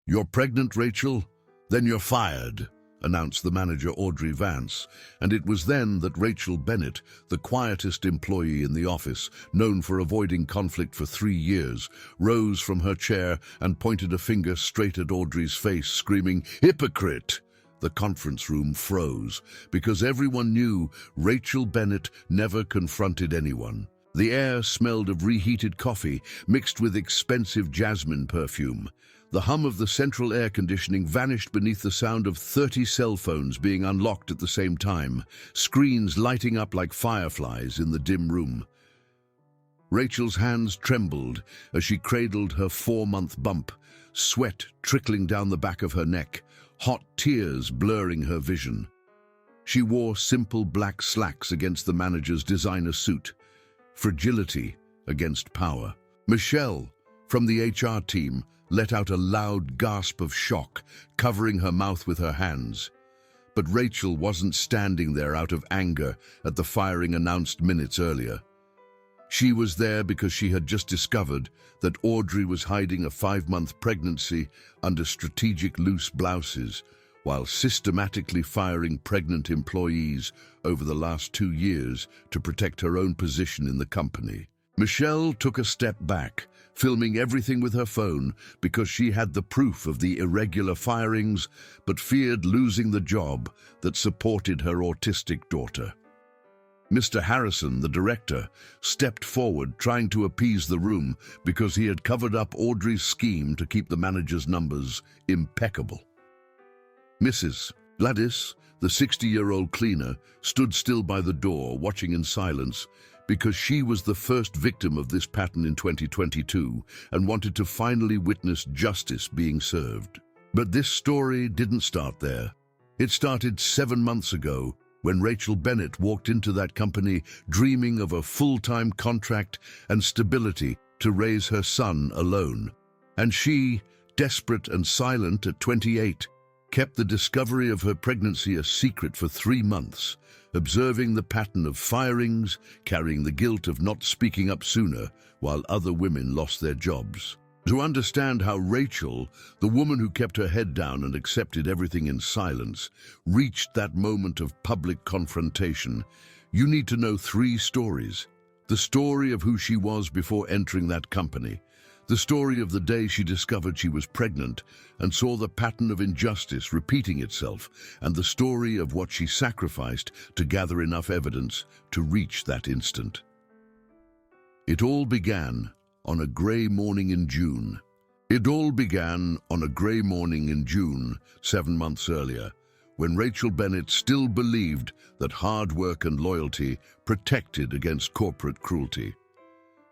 "You're pregnant, Rachel? Then you're fired," announced the manager, Audrey Vance, and it was then that Rachel Bennett, the quietest employee in the office, known for avoiding conflict for 3 years, rose from her chair and pointed a finger straight at Audrey's face, screaming, "Hypocrite!" The conference room froze, because everyone knew Rachel Bennett never confronted anyone. The air smelled of reheated coffee mixed with expensive jasmine perfume. The hum of the central air conditioning vanished beneath the sound of 30 cell phones being unlocked at the same time, screens lighting up like fireflies in the dim room. Rachel's hands trembled as she cradled her 4-month bump, sweat trickling down the back of her neck, hot tears blurring her vision. She wore simple black slacks against the manager's designer suit, fragility against power. Michelle, from the HR team, let out a loud gasp of shock, covering her mouth with her hands. But Rachel wasn't standing there out of anger at the firing announced minutes earlier. She was there because she had just discovered that Audrey was hiding a 5-month pregnancy under strategic loose blouses, while systematically firing pregnant employees over the last 2 years to protect her own position in the company. Michelle took a step back, filming everything with her phone because she had the proof of the irregular firings, but feared losing the job that supported her autistic daughter. Mr. Harrison, the director, stepped forward, trying to appease the room because he had covered up Audrey's scheme to keep the manager's numbers impeccable. Mrs. Gladys, the 60-year-old cleaner, stood still by the door, watching in silence, because she was the first victim of this pattern in 2022 and wanted to finally witness justice being served. But this story didn't start there. It started 7 months ago, when Rachel Bennett walked into that company dreaming of a full-time contract and stability to raise her son alone. And she, desperate and silent at 28, kept the discovery of her pregnancy a secret for 3 months, observing the pattern of firings, carrying the guilt of not speaking up sooner while other women lost their jobs. To understand how Rachel, the woman who kept her head down and accepted everything in silence, reached that moment of public confrontation, you need to know 3 stories. The story of who she was before entering that company, the story of the day she discovered she was pregnant and saw the pattern of injustice repeating itself, and the story of what she sacrificed to gather enough evidence to reach that instant. It all began on a grey morning in June. 7 months earlier, when Rachel Bennett still believed that hard work and loyalty protected against corporate cruelty.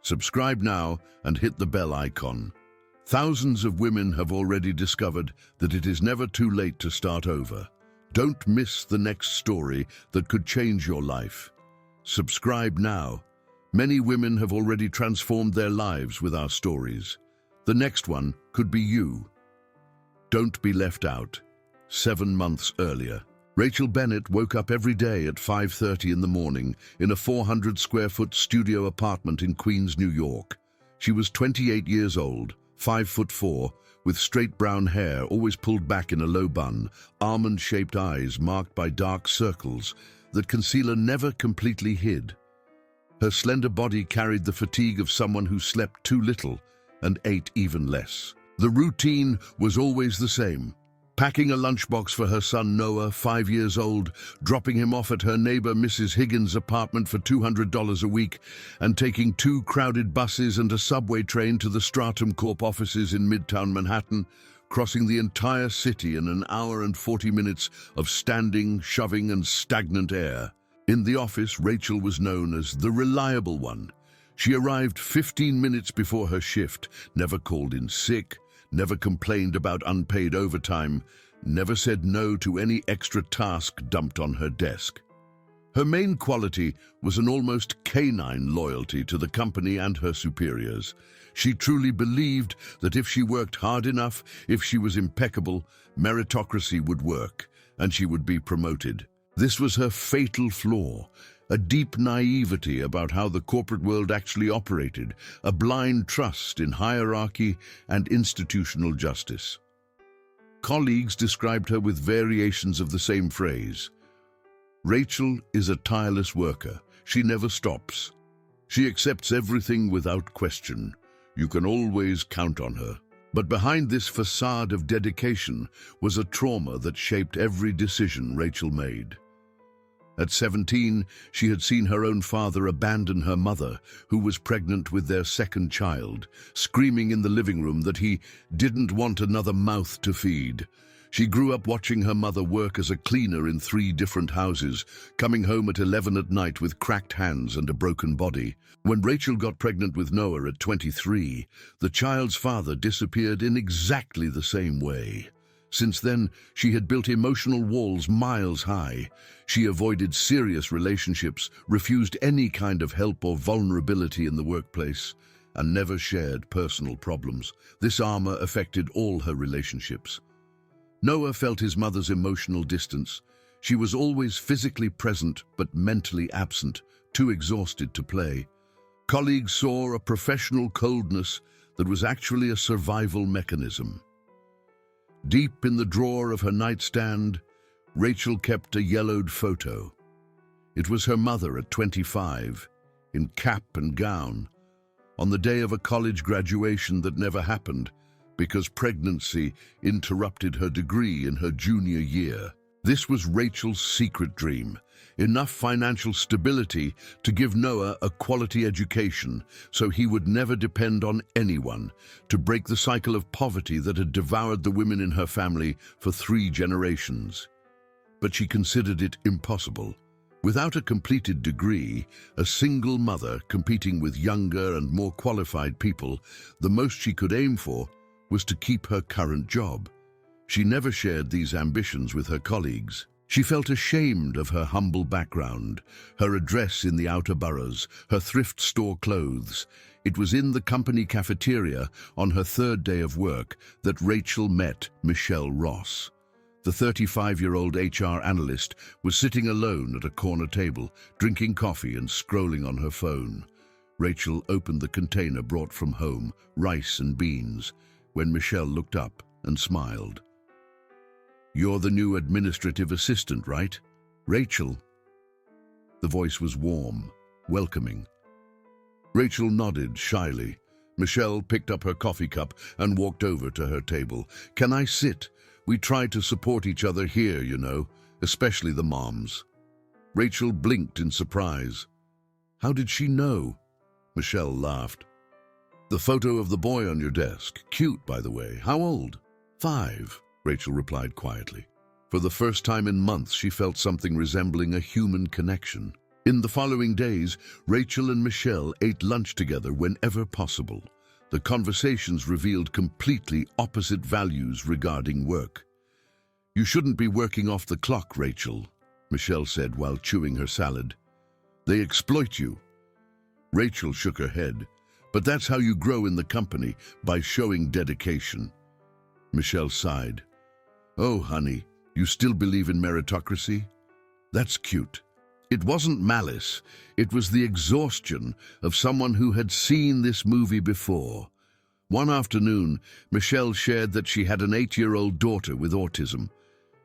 Subscribe now and hit the bell icon. Thousands of women have already discovered that it is never too late to start over. Don't miss the next story that could change your life. Subscribe now. Many women have already transformed their lives with our stories. The next one could be you. Don't be left out. 7 months earlier, Rachel Bennett woke up every day at 5:30 in the morning in a 400-square-foot studio apartment in Queens, New York. She was 28 years old, 5'4", with straight brown hair always pulled back in a low bun, almond-shaped eyes marked by dark circles that concealer never completely hid. Her slender body carried the fatigue of someone who slept too little and ate even less. The routine was always the same: packing a lunchbox for her son Noah, 5 years old, dropping him off at her neighbor Mrs. Higgins' apartment for $200 a week, and taking 2 crowded buses and a subway train to the Stratum Corp offices in Midtown Manhattan, crossing the entire city in an hour and 40 minutes of standing, shoving, and stagnant air. In the office, Rachel was known as the reliable one. She arrived 15 minutes before her shift, never called in sick, never complained about unpaid overtime, never said no to any extra task dumped on her desk. Her main quality was an almost canine loyalty to the company and her superiors. She truly believed that if she worked hard enough, if she was impeccable, meritocracy would work, and she would be promoted. This was her fatal flaw, a deep naivety about how the corporate world actually operated, a blind trust in hierarchy and institutional justice. Colleagues described her with variations of the same phrase. Rachel is a tireless worker. She never stops. She accepts everything without question. You can always count on her. But behind this facade of dedication was a trauma that shaped every decision Rachel made. At 17, she had seen her own father abandon her mother, who was pregnant with their second child, screaming in the living room that he didn't want another mouth to feed. She grew up watching her mother work as a cleaner in 3 different houses, coming home at 11 at night with cracked hands and a broken body. When Rachel got pregnant with Noah at 23, the child's father disappeared in exactly the same way. Since then, she had built emotional walls miles high. She avoided serious relationships, refused any kind of help or vulnerability in the workplace, and never shared personal problems. This armor affected all her relationships. Noah felt his mother's emotional distance. She was always physically present but mentally absent, too exhausted to play. Colleagues saw a professional coldness that was actually a survival mechanism. Deep in the drawer of her nightstand, Rachel kept a yellowed photo. It was her mother at 25, in cap and gown, on the day of a college graduation that never happened because pregnancy interrupted her degree in her junior year. This was Rachel's secret dream: enough financial stability to give Noah a quality education so he would never depend on anyone, to break the cycle of poverty that had devoured the women in her family for 3 generations. But she considered it impossible. Without a completed degree, a single mother competing with younger and more qualified people, the most she could aim for was to keep her current job. She never shared these ambitions with her colleagues. She felt ashamed of her humble background, her address in the outer boroughs, her thrift store clothes. It was in the company cafeteria on her 3rd day of work that Rachel met Michelle Ross. The 35-year-old HR analyst was sitting alone at a corner table, drinking coffee and scrolling on her phone. Rachel opened the container brought from home, rice and beans, when Michelle looked up and smiled. "You're the new administrative assistant, right? Rachel?" The voice was warm, welcoming. Rachel nodded shyly. Michelle picked up her coffee cup and walked over to her table. "Can I sit? We try to support each other here, you know, especially the moms." Rachel blinked in surprise. "How did she know?" Michelle laughed. "The photo of the boy on your desk. Cute, by the way. How old?" 5, Rachel replied quietly. For the first time in months, she felt something resembling a human connection. In the following days, Rachel and Michelle ate lunch together whenever possible. The conversations revealed completely opposite values regarding work. "You shouldn't be working off the clock, Rachel," Michelle said while chewing her salad. "They exploit you." Rachel shook her head. "But that's how you grow in the company, by showing dedication." Michelle sighed. "Oh, honey, you still believe in meritocracy? That's cute." It wasn't malice. It was the exhaustion of someone who had seen this movie before. One afternoon, Michelle shared that she had an 8-year-old daughter with autism.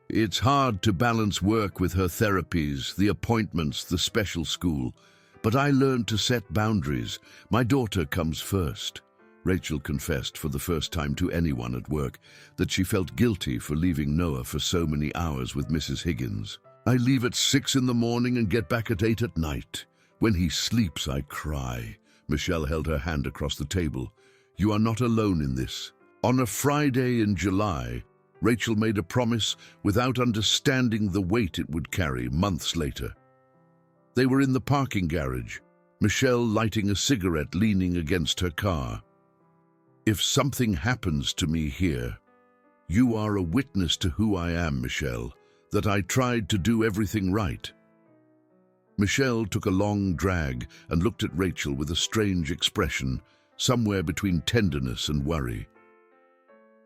"It's hard to balance work with her therapies, the appointments, the special school. But I learned to set boundaries. My daughter comes first." Rachel confessed for the first time to anyone at work that she felt guilty for leaving Noah for so many hours with Mrs. Higgins. "I leave at 6 in the morning and get back at 8 at night. When he sleeps, I cry." Michelle held her hand across the table. "You are not alone in this." On a Friday in July, Rachel made a promise without understanding the weight it would carry months later. They were in the parking garage, Michelle lighting a cigarette, leaning against her car. "If something happens to me here, you are a witness to who I am, Michelle, that I tried to do everything right." Michelle took a long drag and looked at Rachel with a strange expression, somewhere between tenderness and worry.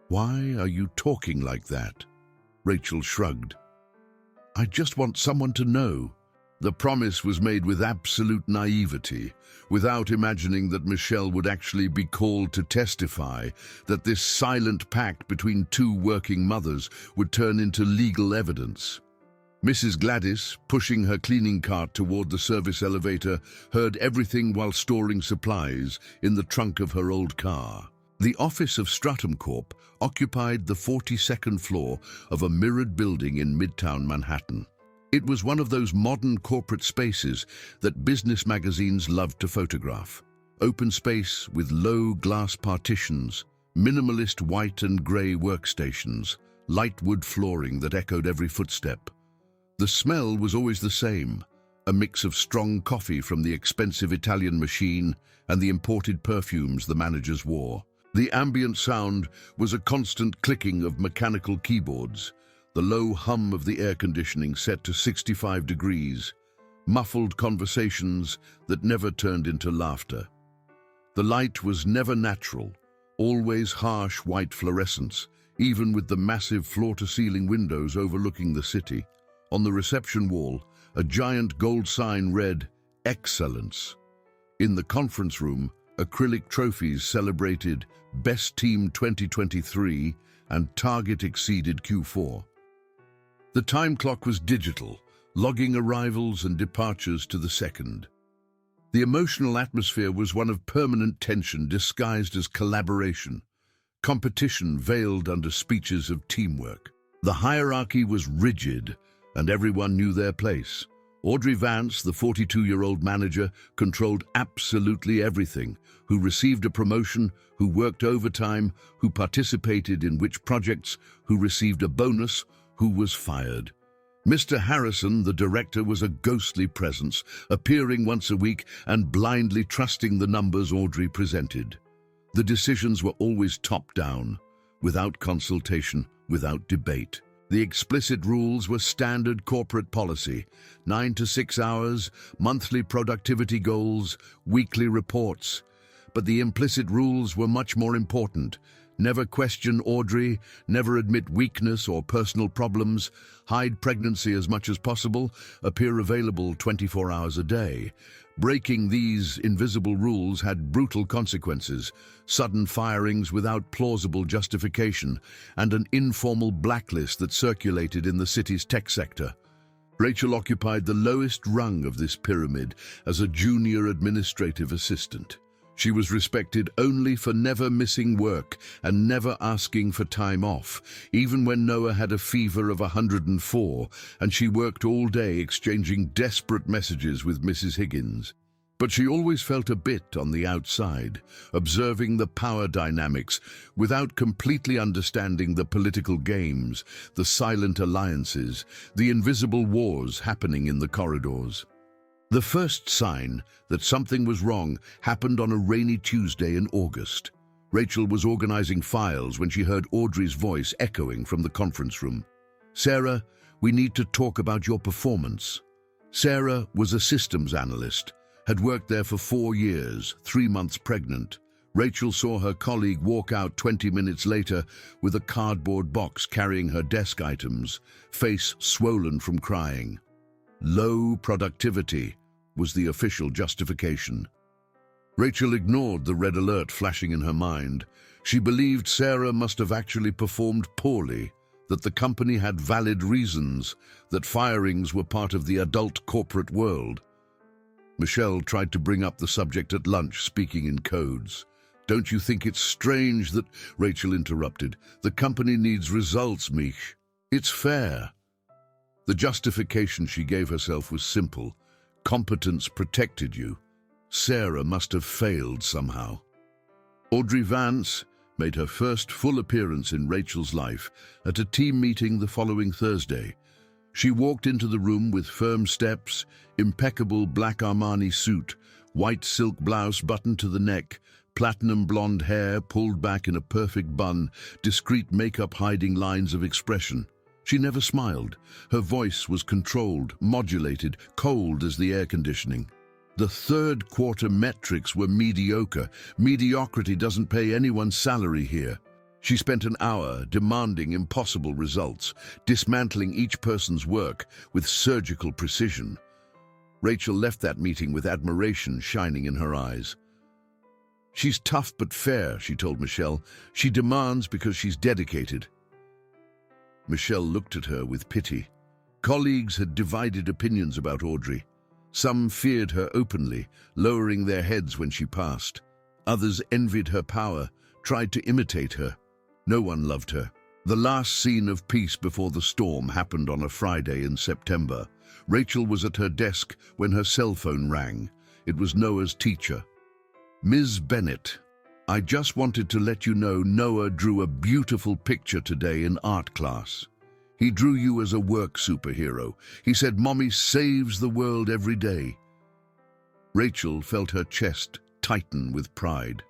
"Why are you talking like that?" Rachel shrugged. "I just want someone to know." The promise was made with absolute naivety, without imagining that Michelle would actually be called to testify, that this silent pact between two working mothers would turn into legal evidence. Mrs. Gladys, pushing her cleaning cart toward the service elevator, heard everything while storing supplies in the trunk of her old car. The office of Stratum Corp occupied the 42nd floor of a mirrored building in Midtown Manhattan. It was one of those modern corporate spaces that business magazines loved to photograph. Open space with low glass partitions, minimalist white and grey workstations, light wood flooring that echoed every footstep. The smell was always the same, a mix of strong coffee from the expensive Italian machine and the imported perfumes the managers wore. The ambient sound was a constant clicking of mechanical keyboards, the low hum of the air conditioning set to 65 degrees, muffled conversations that never turned into laughter. The light was never natural, always harsh white fluorescence, even with the massive floor-to-ceiling windows overlooking the city. On the reception wall, a giant gold sign read, "Excellence." In the conference room, acrylic trophies celebrated Best Team 2023 and Target exceeded Q4. The time clock was digital, logging arrivals and departures to the second. The emotional atmosphere was one of permanent tension disguised as collaboration, competition veiled under speeches of teamwork. The hierarchy was rigid, and everyone knew their place. Audrey Vance, the 42-year-old manager, controlled absolutely everything: who received a promotion, who worked overtime, who participated in which projects, who received a bonus, who was fired. Mr. Harrison, the director, was a ghostly presence, appearing once a week and blindly trusting the numbers Audrey presented. The decisions were always top-down, without consultation, without debate. The explicit rules were standard corporate policy: 9 to 6 hours, monthly productivity goals, weekly reports. But the implicit rules were much more important. Never question Audrey, never admit weakness or personal problems, hide pregnancy as much as possible, appear available 24 hours a day. Breaking these invisible rules had brutal consequences: sudden firings without plausible justification, and an informal blacklist that circulated in the city's tech sector. Rachel occupied the lowest rung of this pyramid as a junior administrative assistant. She was respected only for never missing work and never asking for time off, even when Noah had a fever of 104 and she worked all day exchanging desperate messages with Mrs. Higgins. But she always felt a bit on the outside, observing the power dynamics without completely understanding the political games, the silent alliances, the invisible wars happening in the corridors. The first sign that something was wrong happened on a rainy Tuesday in August. Rachel was organizing files when she heard Audrey's voice echoing from the conference room. "Sarah, we need to talk about your performance." Sarah was a systems analyst, had worked there for 4 years, 3 months pregnant. Rachel saw her colleague walk out 20 minutes later with a cardboard box carrying her desk items, face swollen from crying. Low productivity was the official justification. Rachel ignored the red alert flashing in her mind. She believed Sarah must have actually performed poorly, that the company had valid reasons, that firings were part of the adult corporate world. Michelle tried to bring up the subject at lunch, speaking in codes. "Don't you think it's strange that—" Rachel interrupted. "The company needs results, Mich. It's fair." The justification she gave herself was simple. Competence protected you. Sarah must have failed somehow. Audrey Vance made her first full appearance in Rachel's life at a team meeting the following Thursday. She walked into the room with firm steps, impeccable black Armani suit, white silk blouse buttoned to the neck, platinum blonde hair pulled back in a perfect bun, discreet makeup hiding lines of expression. She never smiled. Her voice was controlled, modulated, cold as the air conditioning. The third quarter metrics were mediocre. Mediocrity doesn't pay anyone's salary here. She spent an hour demanding impossible results, dismantling each person's work with surgical precision. Rachel left that meeting with admiration shining in her eyes. "She's tough but fair," she told Michelle. "She demands because she's dedicated." Michelle looked at her with pity. Colleagues had divided opinions about Audrey. Some feared her openly, lowering their heads when she passed. Others envied her power, tried to imitate her. No one loved her. The last scene of Peace Before the Storm happened on a Friday in September. Rachel was at her desk when her cell phone rang. It was Noah's teacher. "Ms. Bennett, I just wanted to let you know Noah drew a beautiful picture today in art class. He drew you as a work superhero. He said, 'Mommy saves the world every day.'" Rachel felt her chest tighten with pride.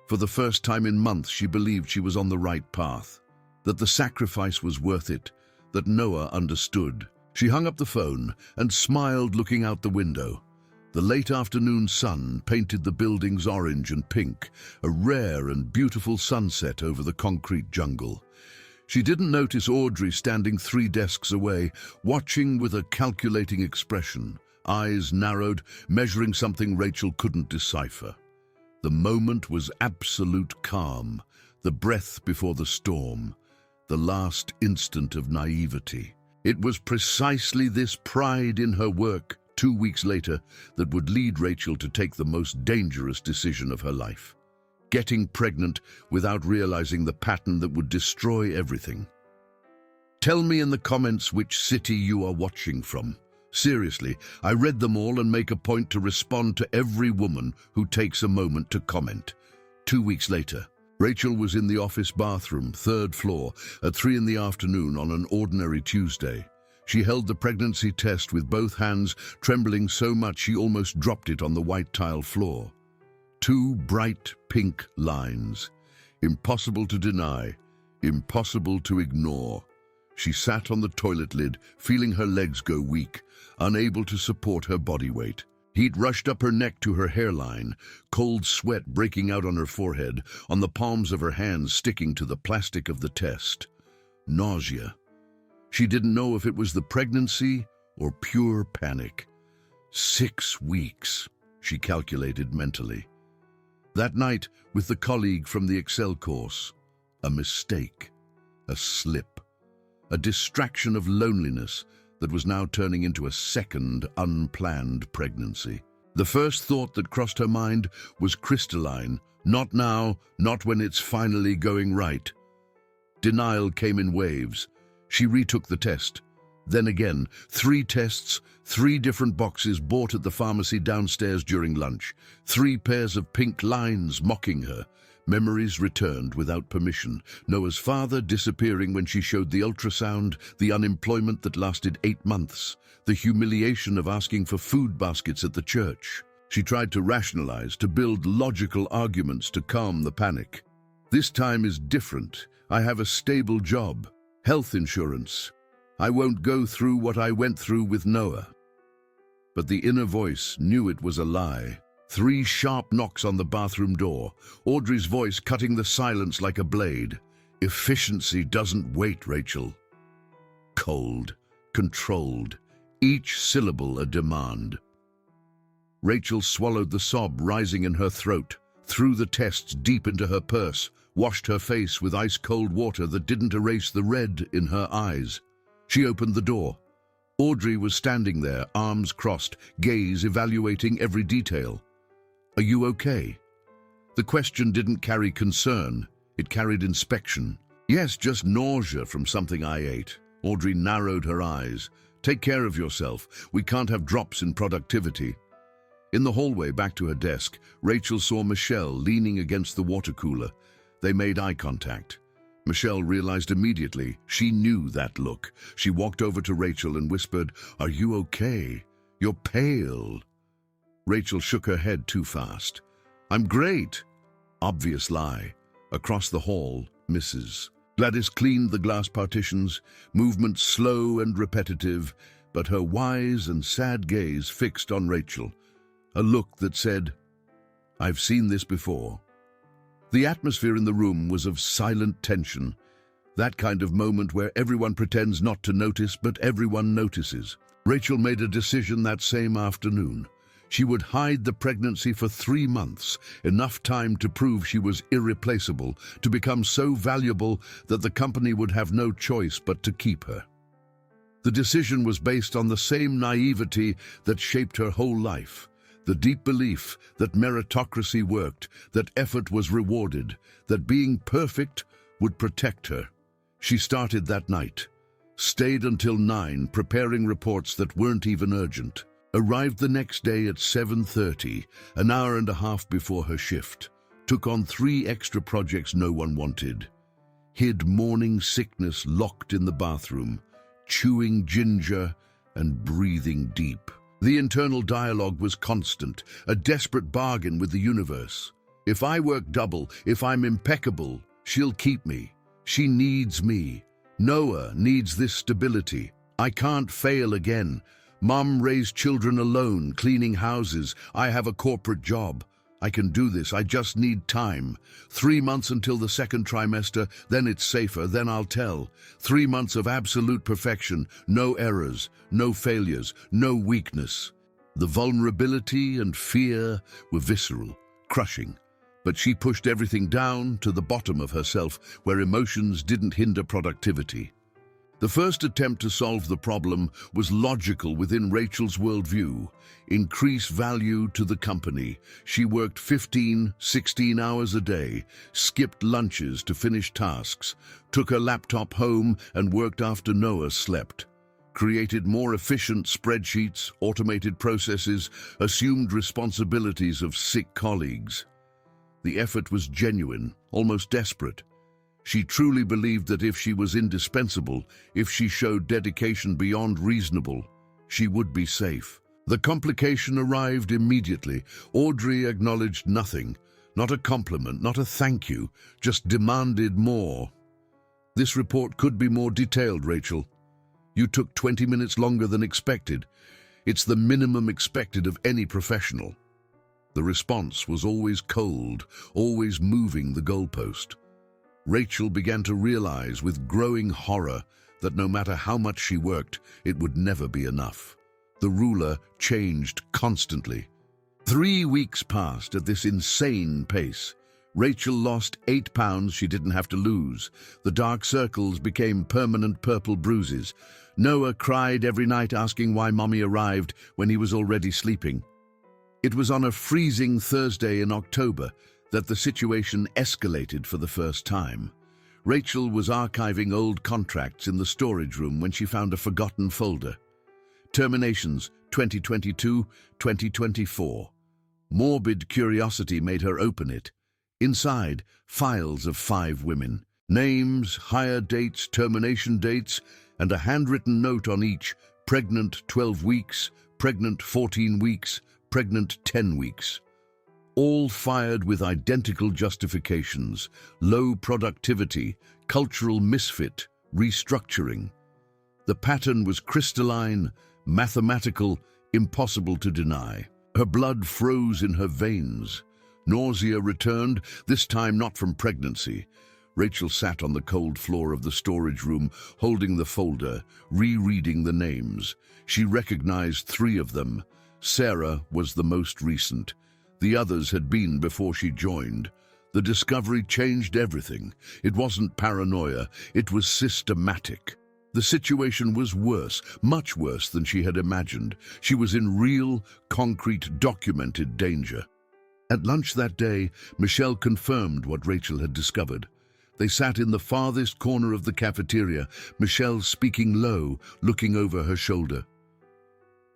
For the first time in months, she believed she was on the right path, that the sacrifice was worth it, that Noah understood. She hung up the phone and smiled, looking out the window. The late afternoon sun painted the buildings orange and pink, a rare and beautiful sunset over the concrete jungle. She didn't notice Audrey standing 3 desks away, watching with a calculating expression, eyes narrowed, measuring something Rachel couldn't decipher. The moment was absolute calm, the breath before the storm, the last instant of naivety. It was precisely this pride in her work, 2 weeks later, that would lead Rachel to take the most dangerous decision of her life: getting pregnant without realizing the pattern that would destroy everything. Tell me in the comments which city you are watching from. Seriously, I read them all and make a point to respond to every woman who takes a moment to comment. 2 weeks later, Rachel was in the office bathroom, 3rd floor, at 3 in the afternoon on an ordinary Tuesday. She held the pregnancy test with both hands, trembling so much she almost dropped it on the white tile floor. 2 bright pink lines. Impossible to deny, impossible to ignore. She sat on the toilet lid, feeling her legs go weak, unable to support her body weight. Heat rushed up her neck to her hairline, cold sweat breaking out on her forehead, on the palms of her hands sticking to the plastic of the test. Nausea. She didn't know if it was the pregnancy or pure panic. 6 weeks, she calculated mentally. That night, with the colleague from the Excel course, a mistake, a slip, a distraction of loneliness that was now turning into a second unplanned pregnancy. The first thought that crossed her mind was crystalline: not now, not when it's finally going right. Denial came in waves. She retook the test. Then again, 3 tests, 3 different boxes bought at the pharmacy downstairs during lunch, 3 pairs of pink lines mocking her. Memories returned without permission. Noah's father disappearing when she showed the ultrasound, the unemployment that lasted 8 months, the humiliation of asking for food baskets at the church. She tried to rationalize, to build logical arguments to calm the panic. This time is different. I have a stable job, health insurance. I won't go through what I went through with Noah. But the inner voice knew it was a lie. 3 sharp knocks on the bathroom door, Audrey's voice cutting the silence like a blade. "Efficiency doesn't wait, Rachel." Cold, controlled, each syllable a demand. Rachel swallowed the sob rising in her throat, threw the tests deep into her purse, washed her face with ice-cold water that didn't erase the red in her eyes. She opened the door. Audrey was standing there, arms crossed, gaze evaluating every detail. "Are you okay?" The question didn't carry concern, it carried inspection. "Yes, just nausea from something I ate." Audrey narrowed her eyes. "Take care of yourself. We can't have drops in productivity." In the hallway back to her desk, Rachel saw Michelle leaning against the water cooler. They made eye contact. Michelle realized immediately. She knew that look. She walked over to Rachel and whispered, "Are you okay? You're pale." Rachel shook her head too fast. "I'm great." Obvious lie. Across the hall, Mrs. Gladys cleaned the glass partitions, movement slow and repetitive, but her wise and sad gaze fixed on Rachel. A look that said, "I've seen this before." The atmosphere in the room was of silent tension, that kind of moment where everyone pretends not to notice, but everyone notices. Rachel made a decision that same afternoon. She would hide the pregnancy for 3 months, enough time to prove she was irreplaceable, to become so valuable that the company would have no choice but to keep her. The decision was based on the same naivety that shaped her whole life, the deep belief that meritocracy worked, that effort was rewarded, that being perfect would protect her. She started that night, stayed until 9, preparing reports that weren't even urgent, arrived the next day at 7:30, an hour and a half before her shift, took on 3 extra projects no one wanted, hid morning sickness locked in the bathroom, chewing ginger and breathing deep. The internal dialogue was constant, a desperate bargain with the universe. If I work double, if I'm impeccable, she'll keep me. She needs me. Noah needs this stability. I can't fail again. Mom raised children alone, cleaning houses. I have a corporate job. I can do this. I just need time. 3 months until the 2nd trimester, then it's safer, then I'll tell. 3 months of absolute perfection, no errors, no failures, no weakness. The vulnerability and fear were visceral, crushing. But she pushed everything down to the bottom of herself, where emotions didn't hinder productivity. The first attempt to solve the problem was logical within Rachel's worldview. Increase value to the company. She worked 15, 16 hours a day, skipped lunches to finish tasks, took her laptop home and worked after Noah slept. Created more efficient spreadsheets, automated processes, assumed responsibilities of sick colleagues. The effort was genuine, almost desperate. She truly believed that if she was indispensable, if she showed dedication beyond reasonable, she would be safe. The complication arrived immediately. Audrey acknowledged nothing, not a compliment, not a thank you, just demanded more. This report could be more detailed, Rachel. You took 20 minutes longer than expected. It's the minimum expected of any professional. The response was always cold, always moving the goalpost. Rachel began to realize with growing horror that no matter how much she worked, it would never be enough. The ruler changed constantly. 3 weeks passed at this insane pace. Rachel lost 8 pounds she didn't have to lose. The dark circles became permanent purple bruises. Noah cried every night asking why Mommy arrived when he was already sleeping. It was on a freezing Thursday in October that the situation escalated for the first time. Rachel was archiving old contracts in the storage room when she found a forgotten folder. Terminations 2022-2024. Morbid curiosity made her open it. Inside, files of 5 women. Names, hire dates, termination dates, and a handwritten note on each: pregnant 12 weeks, pregnant 14 weeks, pregnant 10 weeks. All fired with identical justifications: low productivity, cultural misfit, restructuring. The pattern was crystalline, mathematical, impossible to deny. Her blood froze in her veins. Nausea returned, this time not from pregnancy. Rachel sat on the cold floor of the storage room, holding the folder, rereading the names. She recognized 3 of them. Sarah was the most recent. The others had been before she joined. The discovery changed everything. It wasn't paranoia, it was systematic. The situation was worse, much worse than she had imagined. She was in real, concrete, documented danger. At lunch that day, Michelle confirmed what Rachel had discovered. They sat in the farthest corner of the cafeteria, Michelle speaking low, looking over her shoulder.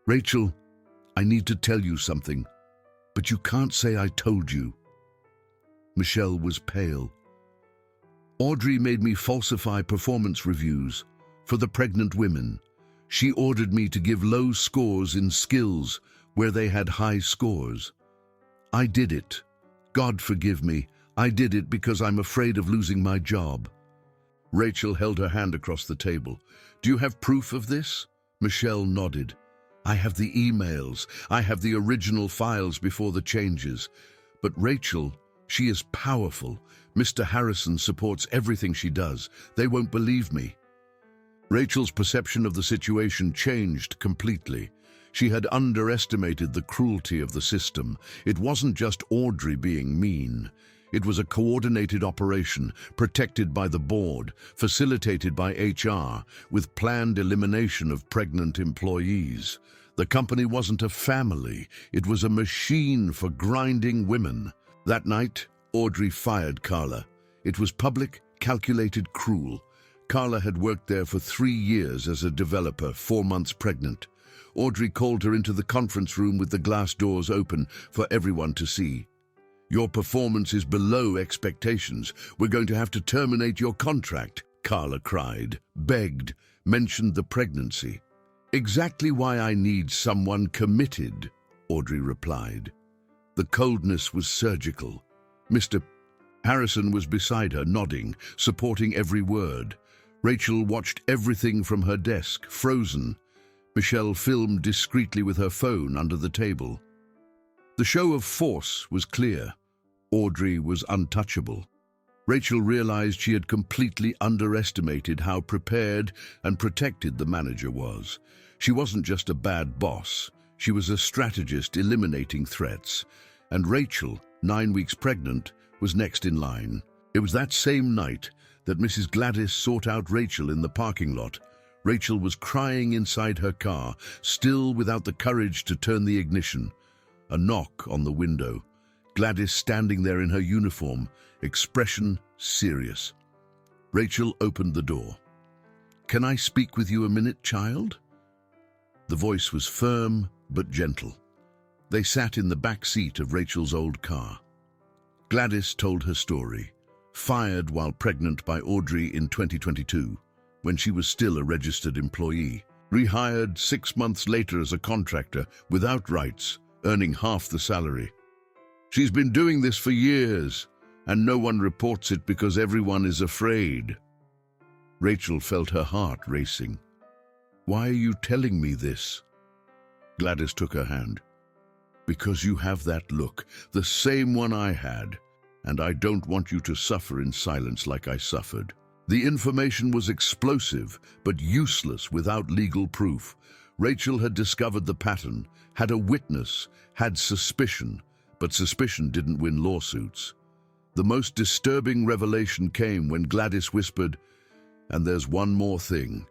"Rachel, I need to tell you something. But you can't say I told you." Michelle was pale. "Audrey made me falsify performance reviews for the pregnant women. She ordered me to give low scores in skills where they had high scores. I did it. God forgive me. I did it because I'm afraid of losing my job." Rachel held her hand across the table. "Do you have proof of this?" Michelle nodded. "I have the emails. I have the original files before the changes. But Rachel, she is powerful. Mr. Harrison supports everything she does. They won't believe me." Rachel's perception of the situation changed completely. She had underestimated the cruelty of the system. It wasn't just Audrey being mean. It was a coordinated operation, protected by the board, facilitated by HR, with planned elimination of pregnant employees. The company wasn't a family, it was a machine for grinding women. That night, Audrey fired Carla. It was public, calculated, cruel. Carla had worked there for 3 years as a developer, 4 months pregnant. Audrey called her into the conference room with the glass doors open for everyone to see. "Your performance is below expectations. We're going to have to terminate your contract," Carla cried, begged, mentioned the pregnancy. "Exactly why I need someone committed," Audrey replied. The coldness was surgical. Mr. Harrison was beside her, nodding, supporting every word. Rachel watched everything from her desk, frozen. Michelle filmed discreetly with her phone under the table. The show of force was clear. Audrey was untouchable. Rachel realized she had completely underestimated how prepared and protected the manager was. She wasn't just a bad boss. She was a strategist eliminating threats. And Rachel, 9 weeks pregnant, was next in line. It was that same night that Mrs. Gladys sought out Rachel in the parking lot. Rachel was crying inside her car, still without the courage to turn the ignition. A knock on the window. Gladys standing there in her uniform, expression serious. Rachel opened the door. "Can I speak with you a minute, child?" The voice was firm but gentle. They sat in the back seat of Rachel's old car. Gladys told her story, fired while pregnant by Audrey in 2022, when she was still a registered employee, rehired 6 months later as a contractor without rights, earning half the salary. "She's been doing this for years, and no one reports it because everyone is afraid." Rachel felt her heart racing. "Why are you telling me this?" Gladys took her hand. "Because you have that look, the same one I had, and I don't want you to suffer in silence like I suffered." The information was explosive, but useless without legal proof. Rachel had discovered the pattern, had a witness, had suspicion, but suspicion didn't win lawsuits. The most disturbing revelation came when Gladys whispered, "And there's one more thing.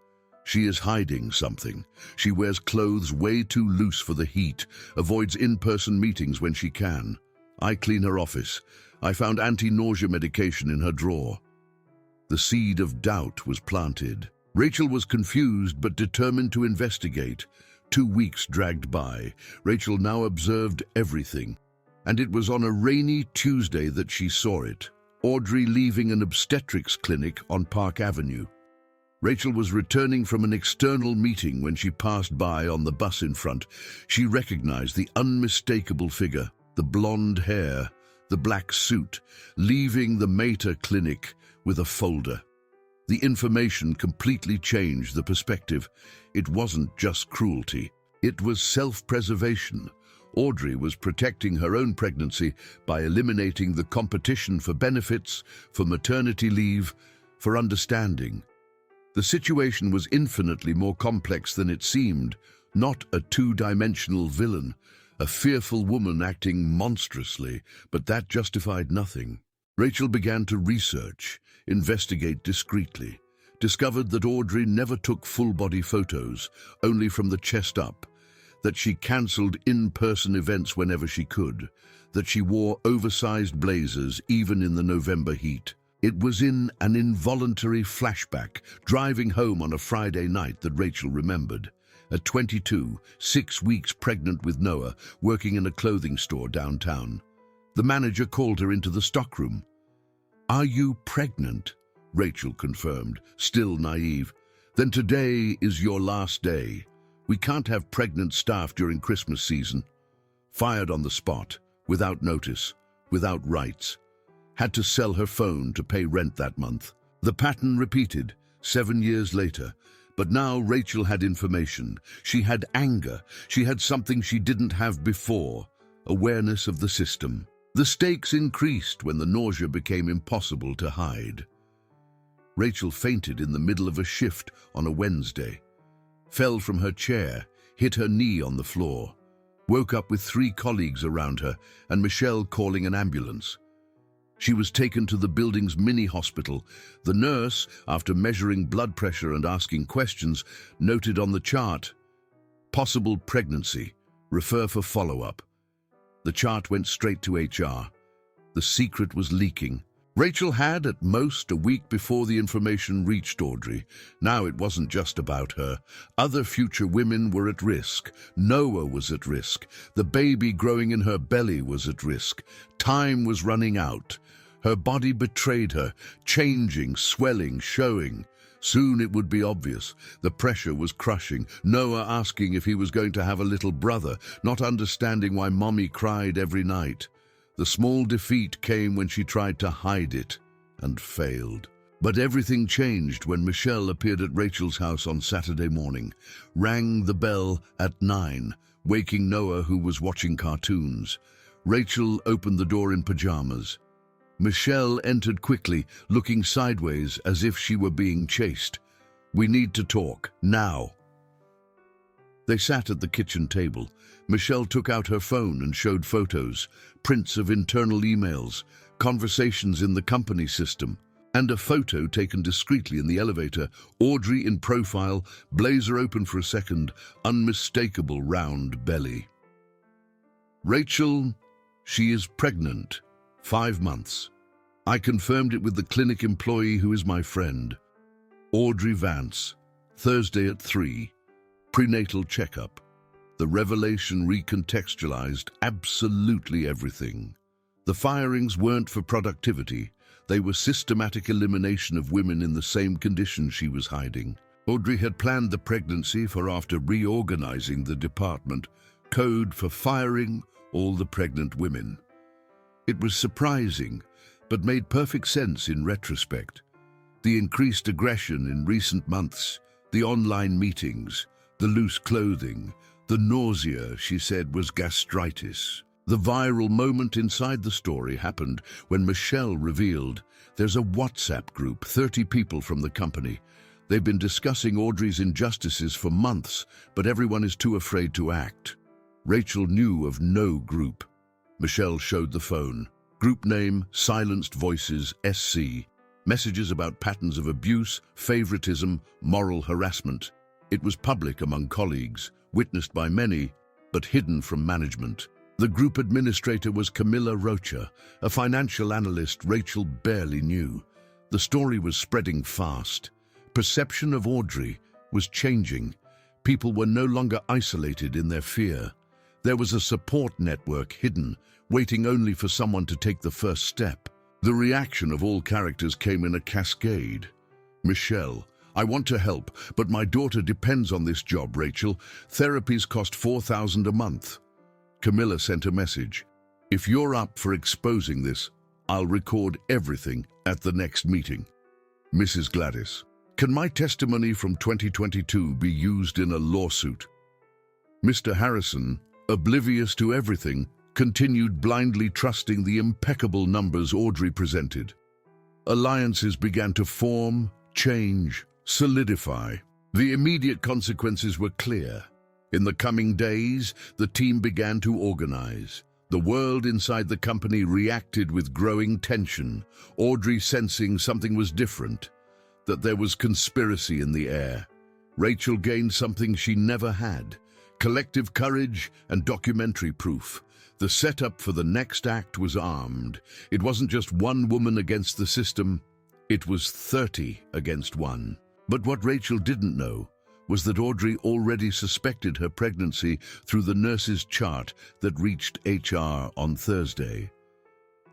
She is hiding something. She wears clothes way too loose for the heat, avoids in-person meetings when she can. I clean her office. I found anti-nausea medication in her drawer." The seed of doubt was planted. Rachel was confused but determined to investigate. 2 weeks dragged by. Rachel now observed everything. And it was on a rainy Tuesday that she saw it. Audrey leaving an obstetrics clinic on Park Avenue. Rachel was returning from an external meeting when she passed by on the bus in front. She recognized the unmistakable figure, the blonde hair, the black suit, leaving the Mater clinic with a folder. The information completely changed the perspective. It wasn't just cruelty. It was self-preservation. Audrey was protecting her own pregnancy by eliminating the competition for benefits, for maternity leave, for understanding. The situation was infinitely more complex than it seemed, not a two-dimensional villain, a fearful woman acting monstrously, but that justified nothing. Rachel began to research, investigate discreetly, discovered that Audrey never took full-body photos, only from the chest up, that she cancelled in-person events whenever she could, that she wore oversized blazers even in the November heat. It was in an involuntary flashback, driving home on a Friday night, that Rachel remembered. At 22, 6 weeks pregnant with Noah, working in a clothing store downtown. The manager called her into the stockroom. "Are you pregnant?" Rachel confirmed, still naive. "Then today is your last day. We can't have pregnant staff during Christmas season." Fired on the spot, without notice, without rights. Had to sell her phone to pay rent that month. The pattern repeated, 7 years later. But now Rachel had information. She had anger. She had something she didn't have before, awareness of the system. The stakes increased when the nausea became impossible to hide. Rachel fainted in the middle of a shift on a Wednesday, fell from her chair, hit her knee on the floor, woke up with 3 colleagues around her and Michelle calling an ambulance. She was taken to the building's mini hospital. The nurse, after measuring blood pressure and asking questions, noted on the chart, "Possible pregnancy. Refer for follow-up." The chart went straight to HR. The secret was leaking. Rachel had, at most, a week before the information reached Audrey. Now it wasn't just about her. Other future women were at risk. Noah was at risk. The baby growing in her belly was at risk. Time was running out. Her body betrayed her, changing, swelling, showing. Soon it would be obvious. The pressure was crushing. Noah asking if he was going to have a little brother, not understanding why Mommy cried every night. The small defeat came when she tried to hide it and failed. But everything changed when Michelle appeared at Rachel's house on Saturday morning, rang the bell at 9, waking Noah, who was watching cartoons. Rachel opened the door in pajamas. Michelle entered quickly, looking sideways as if she were being chased. "We need to talk, now." They sat at the kitchen table. Michelle took out her phone and showed photos, prints of internal emails, conversations in the company system, and a photo taken discreetly in the elevator. Audrey in profile, blazer open for a second, unmistakable round belly. "Rachel, she is pregnant. 5 months. I confirmed it with the clinic employee who is my friend. Audrey Vance, Thursday at 3. Prenatal checkup." The revelation recontextualized absolutely everything. The firings weren't for productivity. They were systematic elimination of women in the same conditions she was hiding. Audrey had planned the pregnancy for after reorganizing the department, code for firing all the pregnant women. It was surprising, but made perfect sense in retrospect. The increased aggression in recent months, the online meetings, the loose clothing, the nausea she said was gastritis. The viral moment inside the story happened when Michelle revealed there's a WhatsApp group, 30 people from the company. They've been discussing Audrey's injustices for months, but everyone is too afraid to act. Rachel knew of no group. Michelle showed the phone. Group name, Silenced Voices, SC. Messages about patterns of abuse, favoritism, moral harassment. It was public among colleagues, witnessed by many, but hidden from management. The group administrator was Camilla Rocha, a financial analyst Rachel barely knew. The story was spreading fast. Perception of Audrey was changing. People were no longer isolated in their fear. There was a support network hidden, waiting only for someone to take the first step. The reaction of all characters came in a cascade. Michelle, "I want to help, but my daughter depends on this job, Rachel. Therapies cost $4,000 a month." Camilla sent a message. "If you're up for exposing this, I'll record everything at the next meeting." Mrs. Gladys, "Can my testimony from 2022 be used in a lawsuit?" Mr. Harrison, oblivious to everything, continued blindly trusting the impeccable numbers Audrey presented. Alliances began to form, change, solidify. The immediate consequences were clear. In the coming days, the team began to organize. The world inside the company reacted with growing tension, Audrey sensing something was different, that there was conspiracy in the air. Rachel gained something she never had: collective courage and documentary proof. The setup for the next act was armed. It wasn't just one woman against the system, it was 30 against 1. But what Rachel didn't know was that Audrey already suspected her pregnancy through the nurse's chart that reached HR on Thursday.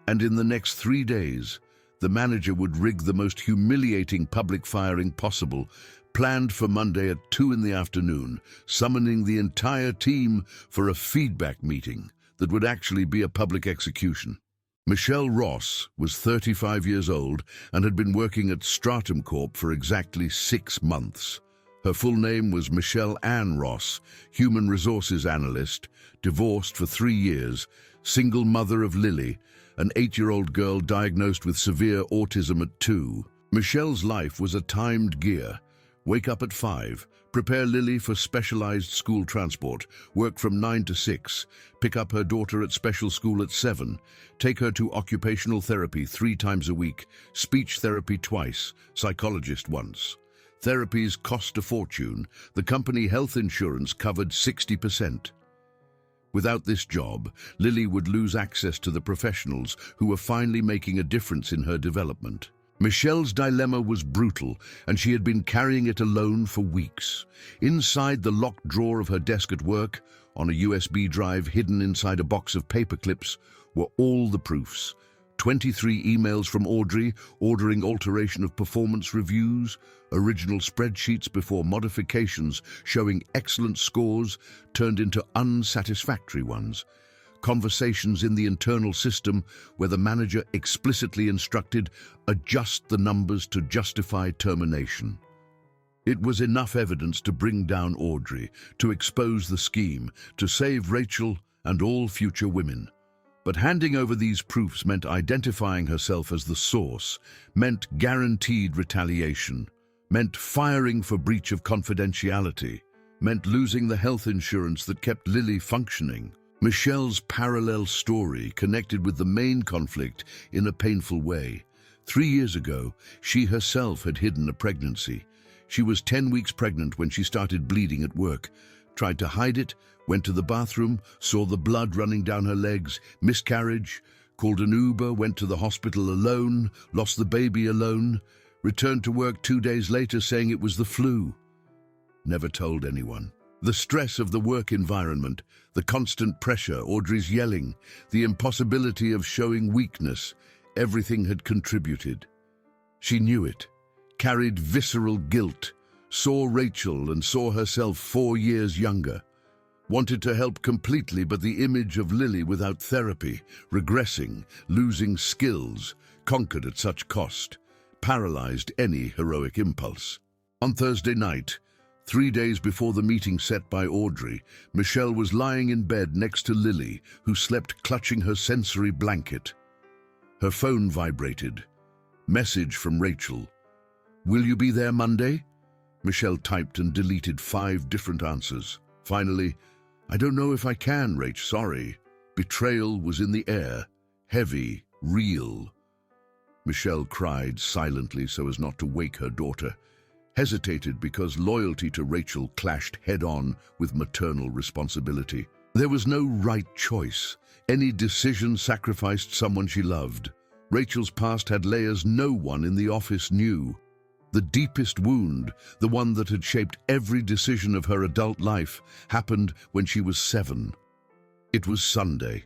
And in the next 3 days, the manager would rig the most humiliating public firing possible, planned for Monday at 2 in the afternoon, summoning the entire team for a feedback meeting that would actually be a public execution. Michelle Ross was 35 years old and had been working at Stratum Corp for exactly 6 months. Her full name was Michelle Ann Ross, human resources analyst, divorced for 3 years, single mother of Lily, an 8-year-old girl diagnosed with severe autism at 2. Michelle's life was a timed gear. Wake up at 5, prepare Lily for specialized school transport, work from 9 to 6, pick up her daughter at special school at 7, take her to occupational therapy 3 times a week, speech therapy twice, psychologist once. Therapies cost a fortune. The company health insurance covered 60%. Without this job, Lily would lose access to the professionals who were finally making a difference in her development. Michelle's dilemma was brutal, and she had been carrying it alone for weeks. Inside the locked drawer of her desk at work, on a USB drive hidden inside a box of paper clips, were all the proofs. 23 emails from Audrey ordering alteration of performance reviews, original spreadsheets before modifications showing excellent scores turned into unsatisfactory ones. Conversations in the internal system where the manager explicitly instructed, adjust the numbers to justify termination. It was enough evidence to bring down Audrey, to expose the scheme, to save Rachel and all future women. But handing over these proofs meant identifying herself as the source, meant guaranteed retaliation, meant firing for breach of confidentiality, meant losing the health insurance that kept Lily functioning. Michelle's parallel story connected with the main conflict in a painful way. 3 years ago, she herself had hidden a pregnancy. She was 10 weeks pregnant when she started bleeding at work, tried to hide it, went to the bathroom, saw the blood running down her legs, miscarriage, called an Uber, went to the hospital alone, lost the baby alone, returned to work 2 days later saying it was the flu. Never told anyone. The stress of the work environment, the constant pressure, Audrey's yelling, the impossibility of showing weakness, everything had contributed. She knew it, carried visceral guilt, saw Rachel and saw herself 4 years younger. Wanted to help completely, but the image of Lily without therapy, regressing, losing skills, conquered at such cost, paralyzed any heroic impulse. On Thursday night, 3 days before the meeting set by Audrey, Michelle was lying in bed next to Lily, who slept clutching her sensory blanket. Her phone vibrated. Message from Rachel. "Will you be there Monday?" Michelle typed and deleted 5 different answers. Finally, "I don't know if I can, Rach, sorry." Betrayal was in the air, heavy, real. Michelle cried silently so as not to wake her daughter. Hesitated because loyalty to Rachel clashed head-on with maternal responsibility. There was no right choice. Any decision sacrificed someone she loved. Rachel's past had layers no one in the office knew. The deepest wound, the one that had shaped every decision of her adult life, happened when she was 7. It was Sunday.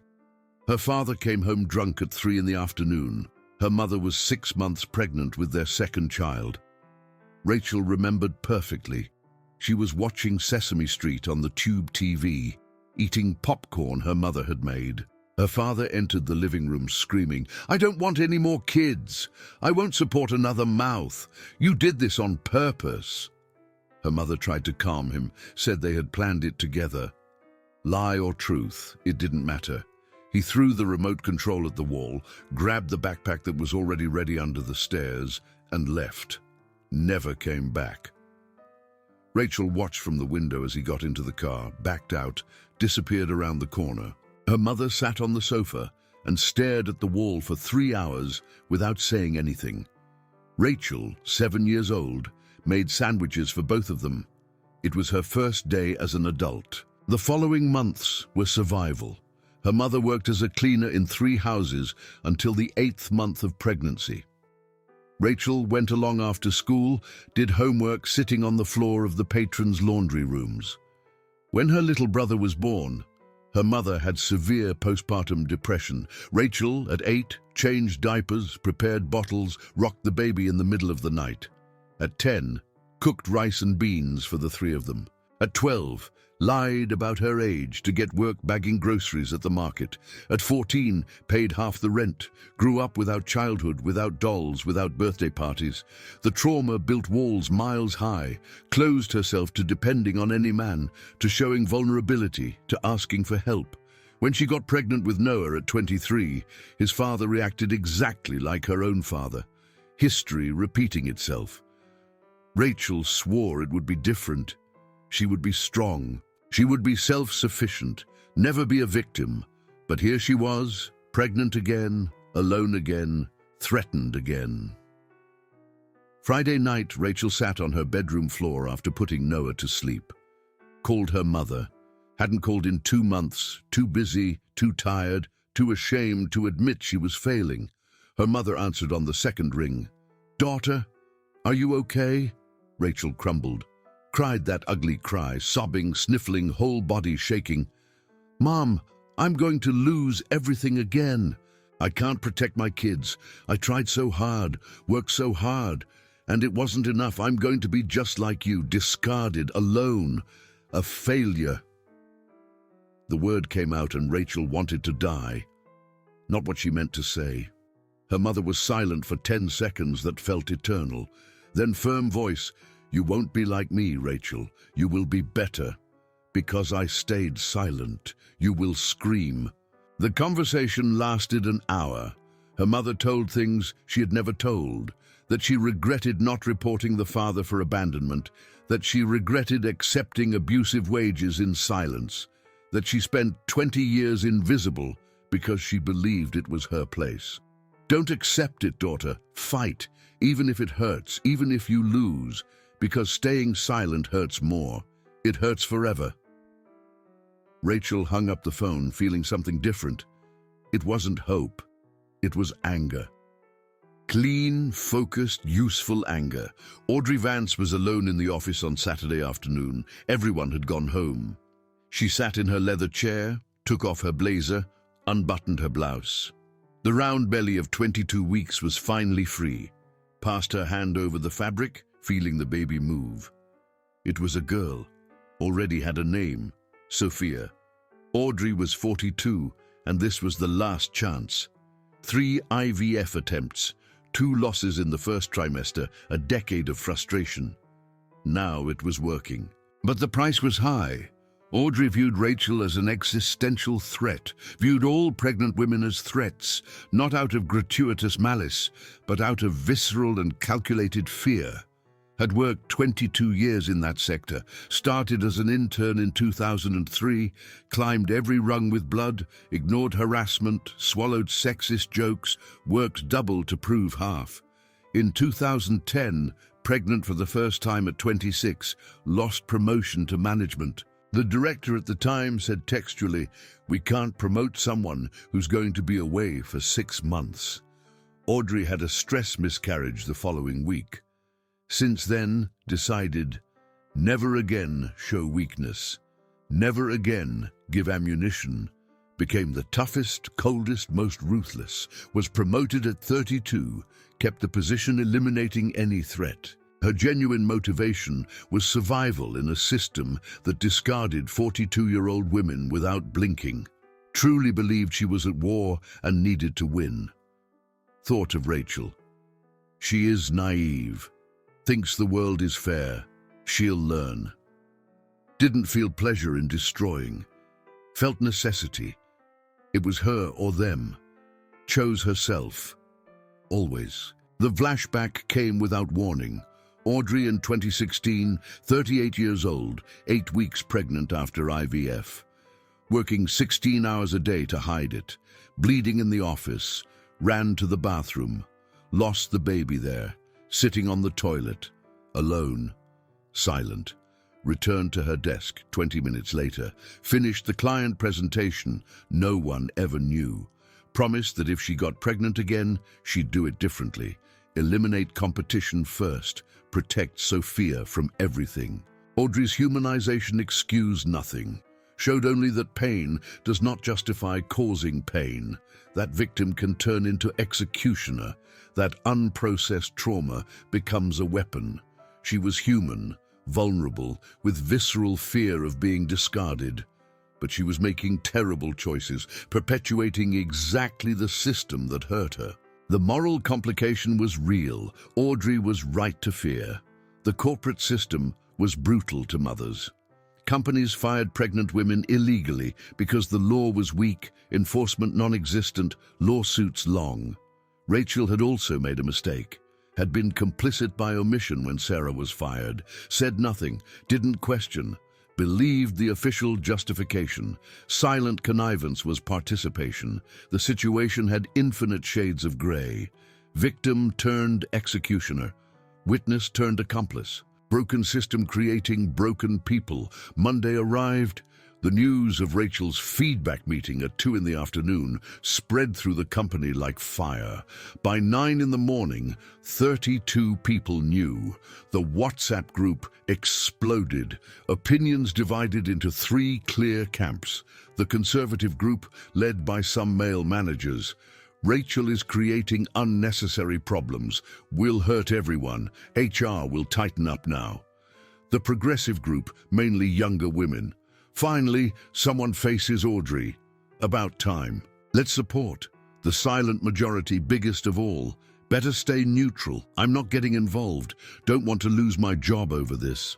Her father came home drunk at 3 in the afternoon. Her mother was 6 months pregnant with their second child. Rachel remembered perfectly. She was watching Sesame Street on the tube TV, eating popcorn her mother had made. Her father entered the living room screaming, "I don't want any more kids. I won't support another mouth. You did this on purpose." Her mother tried to calm him, said they had planned it together. Lie or truth, it didn't matter. He threw the remote control at the wall, grabbed the backpack that was already ready under the stairs, and left. Never came back. Rachel watched from the window as he got into the car, backed out, disappeared around the corner. Her mother sat on the sofa and stared at the wall for 3 hours without saying anything. Rachel, 7 years old, made sandwiches for both of them. It was her first day as an adult. The following months were survival. Her mother worked as a cleaner in 3 houses until the 8th month of pregnancy. Rachel went along after school, did homework sitting on the floor of the patrons' laundry rooms. When her little brother was born, her mother had severe postpartum depression. Rachel, at 8, changed diapers, prepared bottles, rocked the baby in the middle of the night. At 10, cooked rice and beans for the 3 of them. At 12, lied about her age to get work bagging groceries at the market. At 14, paid half the rent, grew up without childhood, without dolls, without birthday parties. The trauma built walls miles high, closed herself to depending on any man, to showing vulnerability, to asking for help. When she got pregnant with Noah at 23, his father reacted exactly like her own father. history repeating itself. Rachel swore it would be different. She would be strong. She would be self-sufficient, never be a victim. But here she was, pregnant again, alone again, threatened again. Friday night, Rachel sat on her bedroom floor after putting Noah to sleep. Called her mother. Hadn't called in 2 months, too busy, too tired, too ashamed to admit she was failing. Her mother answered on the second ring. "Daughter, are you okay?" Rachel crumbled. Cried that ugly cry, sobbing, sniffling, whole body shaking. "Mom, I'm going to lose everything again. I can't protect my kids. I tried so hard, worked so hard, and it wasn't enough. I'm going to be just like you, discarded, alone, a failure." The word came out and Rachel wanted to die. Not what she meant to say. Her mother was silent for 10 seconds that felt eternal. Then firm voice, "You won't be like me, Rachel. You will be better. Because I stayed silent, you will scream." The conversation lasted an hour. Her mother told things she had never told, that she regretted not reporting the father for abandonment, that she regretted accepting abusive wages in silence, that she spent 20 years invisible because she believed it was her place. Don't accept it, daughter. Fight, even if it hurts, even if you lose, because staying silent hurts more. It hurts forever. Rachel hung up the phone, feeling something different. It wasn't hope. It was anger. Clean, focused, useful anger. Audrey Vance was alone in the office on Saturday afternoon. Everyone had gone home. She sat in her leather chair, took off her blazer, unbuttoned her blouse. The round belly of 22 weeks was finally free. Passed her hand over the fabric, feeling the baby move. It was a girl. Already had a name. Sophia. Audrey was 42, and this was the last chance. 3 IVF attempts, 2 losses in the first trimester, a decade of frustration. Now it was working. But the price was high. Audrey viewed Rachel as an existential threat, viewed all pregnant women as threats, not out of gratuitous malice, but out of visceral and calculated fear. Had worked 22 years in that sector, started as an intern in 2003, climbed every rung with blood, ignored harassment, swallowed sexist jokes, worked double to prove half. In 2010, pregnant for the first time at 26, lost promotion to management. The director at the time said textually, "We can't promote someone who's going to be away for 6 months." Audrey had a stress miscarriage the following week. Since then, decided, never again show weakness, never again give ammunition, became the toughest, coldest, most ruthless, was promoted at 32, kept the position eliminating any threat. Her genuine motivation was survival in a system that discarded 42-year-old women without blinking, truly believed she was at war and needed to win. Thought of Rachel. She is naive. Thinks the world is fair. She'll learn. Didn't feel pleasure in destroying. Felt necessity. It was her or them. Chose herself. Always. The flashback came without warning. Audrey in 2016, 38 years old, 8 weeks pregnant after IVF. Working 16 hours a day to hide it. Bleeding in the office. Ran to the bathroom. Lost the baby there. Sitting on the toilet, alone, silent, returned to her desk 20 minutes later, finished the client presentation no one ever knew, promised that if she got pregnant again, she'd do it differently, eliminate competition first, protect Sophia from everything. Audrey's humanization excused nothing, showed only that pain does not justify causing pain, that victim can turn into executioner, that unprocessed trauma becomes a weapon. She was human, vulnerable, with visceral fear of being discarded. But she was making terrible choices, perpetuating exactly the system that hurt her. The moral complication was real. Audrey was right to fear. The corporate system was brutal to mothers. Companies fired pregnant women illegally because the law was weak, enforcement non-existent, lawsuits long. Rachel had also made a mistake. had been complicit by omission when Sarah was fired, said nothing, didn't question, believed the official justification. Silent connivance was participation. The situation had infinite shades of gray. Victim turned executioner. Witness turned accomplice. Broken system creating broken people. Monday arrived. The news of Rachel's feedback meeting at 2 in the afternoon spread through the company like fire. By 9 in the morning, 32 people knew. The WhatsApp group exploded. Opinions divided into 3 clear camps. The conservative group, led by some male managers. Rachel is creating unnecessary problems. We'll hurt everyone. HR will tighten up now. The progressive group, mainly younger women. Finally, someone faces Audrey. About time. Let's support. The silent majority, biggest of all. Better stay neutral. I'm not getting involved. Don't want to lose my job over this.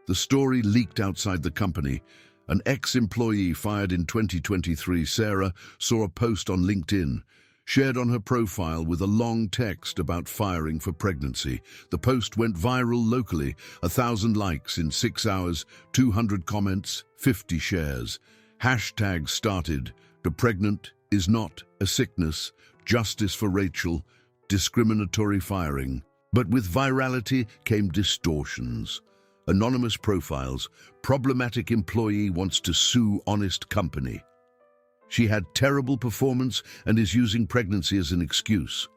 The story leaked outside the company. An ex-employee fired in 2023, Sarah, saw a post on LinkedIn, shared on her profile with a long text about firing for pregnancy. The post went viral locally, 1,000 likes in 6 hours, 200 comments, 50 shares. Hashtags started, "The pregnant is not a sickness, justice for Rachel, discriminatory firing." But with virality came distortions. Anonymous profiles, problematic employee wants to sue honest company. She had terrible performance and is using pregnancy as an excuse.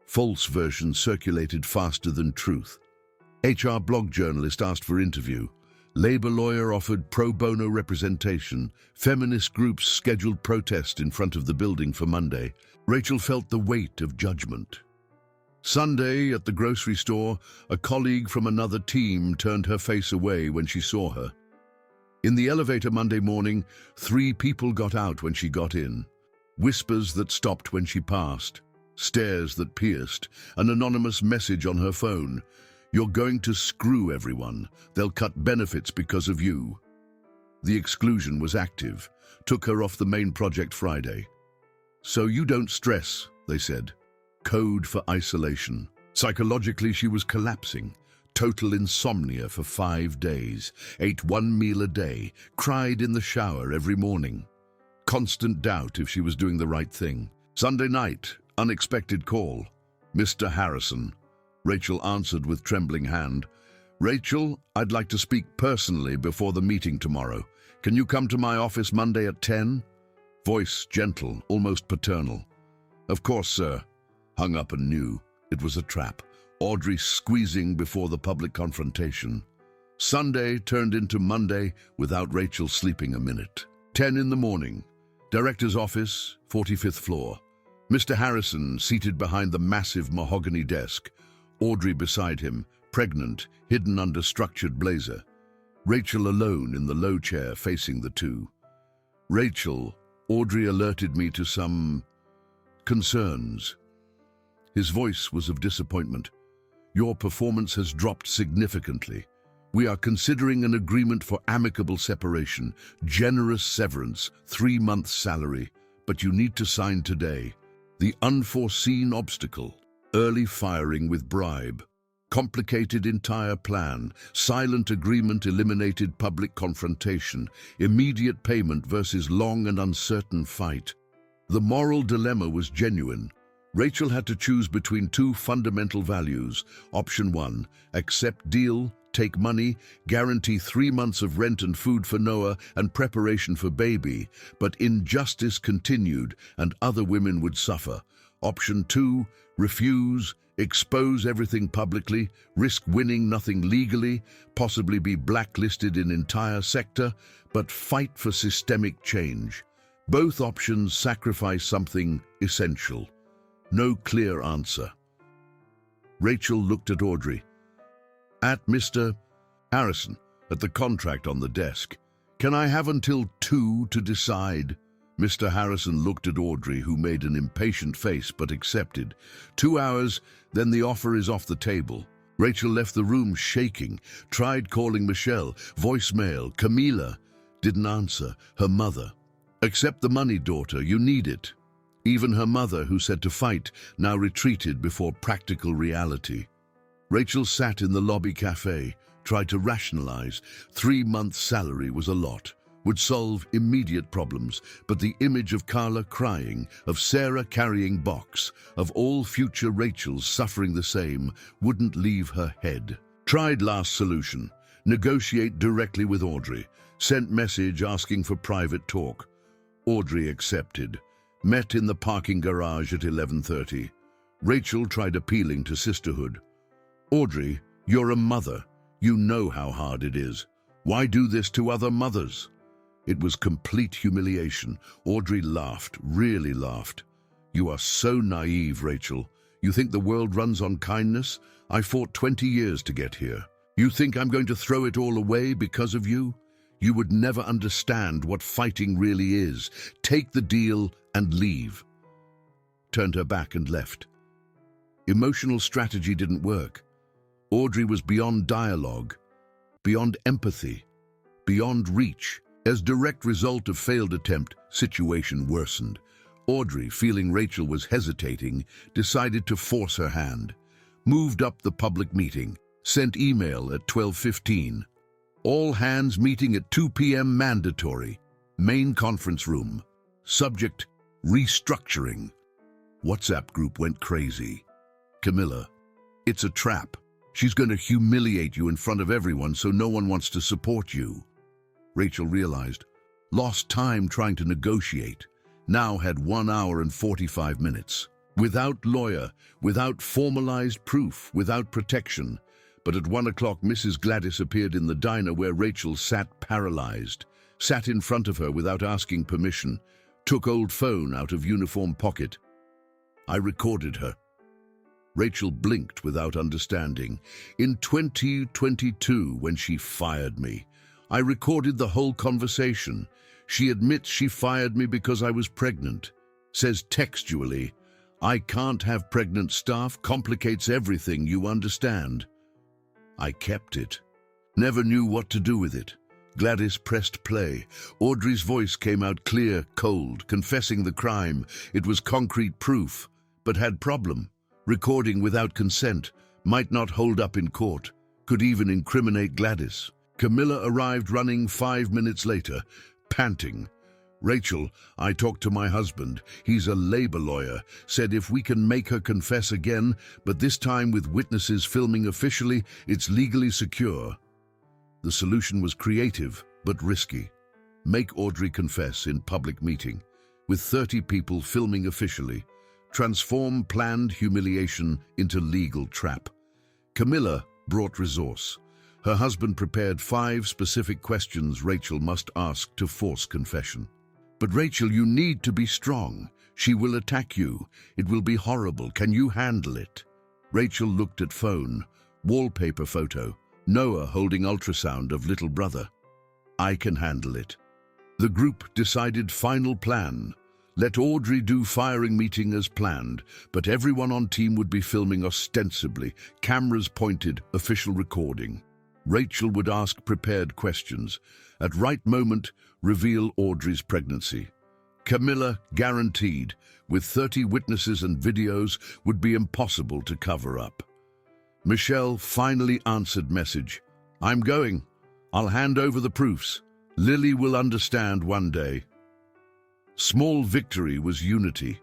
False versions circulated faster than truth. HR blog journalist asked for interview. Labor lawyer offered pro bono representation. Feminist groups scheduled protest in front of the building for Monday. Rachel felt the weight of judgment. Sunday, at the grocery store, a colleague from another team turned her face away when she saw her. In the elevator Monday morning, 3 people got out when she got in. Whispers that stopped when she passed. Stares that pierced. An anonymous message on her phone. "You're going to screw everyone. They'll cut benefits because of you." The exclusion was active. Took her off the main project Friday. "So you don't stress," they said. Code for isolation. Psychologically, she was collapsing. Total insomnia for 5 days. Ate 1 meal a day. Cried in the shower every morning. Constant doubt if she was doing the right thing. Sunday night, unexpected call. "Mr. Harrison." Rachel answered with trembling hand. "Rachel, I'd like to speak personally before the meeting tomorrow. Can you come to my office Monday at 10? Voice gentle, almost paternal. "Of course, sir." Hung up and knew it was a trap. Audrey squeezing before the public confrontation. Sunday turned into Monday without Rachel sleeping a minute. 10 in the morning. Director's office, 45th floor. Mr. Harrison seated behind the massive mahogany desk. Audrey beside him, pregnant, hidden under structured blazer. Rachel alone in the low chair facing the two. "Rachel, Audrey alerted me to some concerns." His voice was of disappointment. "Your performance has dropped significantly. We are considering an agreement for amicable separation, generous severance, 3 months' salary, but you need to sign today. The unforeseen obstacle, early firing with bribe. Complicated entire plan, silent agreement eliminated public confrontation, immediate payment versus long and uncertain fight." The moral dilemma was genuine. Rachel had to choose between 2 fundamental values. Option 1, accept deal, take money, guarantee 3 months of rent and food for Noah and preparation for baby, but injustice continued and other women would suffer. Option 2, refuse, expose everything publicly, risk winning nothing legally, possibly be blacklisted in entire sector, but fight for systemic change. Both options sacrifice something essential. No clear answer. Rachel looked at Audrey. "At Mr. Harrison, at the contract on the desk. Can I have until 2 to decide?" Mr. Harrison looked at Audrey, who made an impatient face but accepted. 2 hours, then the offer is off the table. Rachel left the room shaking, tried calling Michelle, voicemail, Camila. Didn't answer, her mother. "Accept the money, daughter, you need it." Even her mother, who said to fight, now retreated before practical reality. Rachel sat in the lobby cafe, tried to rationalize. 3 months' salary was a lot, would solve immediate problems, but the image of Carla crying, of Sarah carrying box, of all future Rachels suffering the same, wouldn't leave her head. Tried last solution, negotiate directly with Audrey, sent message asking for private talk. Audrey accepted. Met in the parking garage at 11:30. Rachel tried appealing to sisterhood. Audrey, you're a mother. You know how hard it is. Why do this to other mothers? It was complete humiliation. Audrey laughed, really laughed. You are so naive, Rachel. You think the world runs on kindness? I fought 20 years to get here. You think I'm going to throw it all away because of you? You would never understand what fighting really is. Take the deal and leave. Turned her back and left. Emotional strategy didn't work. Audrey was beyond dialogue, beyond empathy, beyond reach. As direct result of failed attempt, situation worsened. Audrey, feeling Rachel was hesitating, decided to force her hand. Moved up the public meeting, sent email at 12:15. All hands meeting at 2 p.m. mandatory. Main conference room. Subject, restructuring. WhatsApp group went crazy. Camilla, it's a trap. She's going to humiliate you in front of everyone so no one wants to support you. Rachel realized. Lost time trying to negotiate. Now had 1 hour and 45 minutes. Without lawyer, without formalized proof, without protection. But at 1 o'clock, Mrs. Gladys appeared in the diner where Rachel sat paralyzed. Sat in front of her without asking permission. Took old phone out of uniform pocket. I recorded her. Rachel blinked without understanding. In 2022, when she fired me, I recorded the whole conversation. She admits she fired me because I was pregnant. Says textually, I can't have pregnant staff, complicates everything, you understand. I kept it. Never knew what to do with it. Gladys pressed play. Audrey's voice came out clear, cold, confessing the crime. It was concrete proof, but had problem. Recording without consent, might not hold up in court, could even incriminate Gladys. Camilla arrived running 5 minutes later, panting. Rachel, I talked to my husband. He's a labor lawyer. Said if we can make her confess again, but this time with witnesses filming officially, it's legally secure. The solution was creative, but risky. Make Audrey confess in public meeting, with 30 people filming officially. Transform planned humiliation into legal trap. Camilla brought resource. Her husband prepared 5 specific questions Rachel must ask to force confession. But Rachel, you need to be strong. She will attack you. It will be horrible. Can you handle it? Rachel looked at phone. Wallpaper photo. Noah holding ultrasound of little brother. I can handle it. The group decided final plan. Let Audrey do firing meeting as planned, but everyone on team would be filming ostensibly, cameras pointed, official recording. Rachel would ask prepared questions. At right moment, reveal Audrey's pregnancy. Camilla guaranteed, with 30 witnesses and videos, would be impossible to cover up. Michelle finally answered message. I'm going. I'll hand over the proofs. Lily will understand one day. Small victory was unity.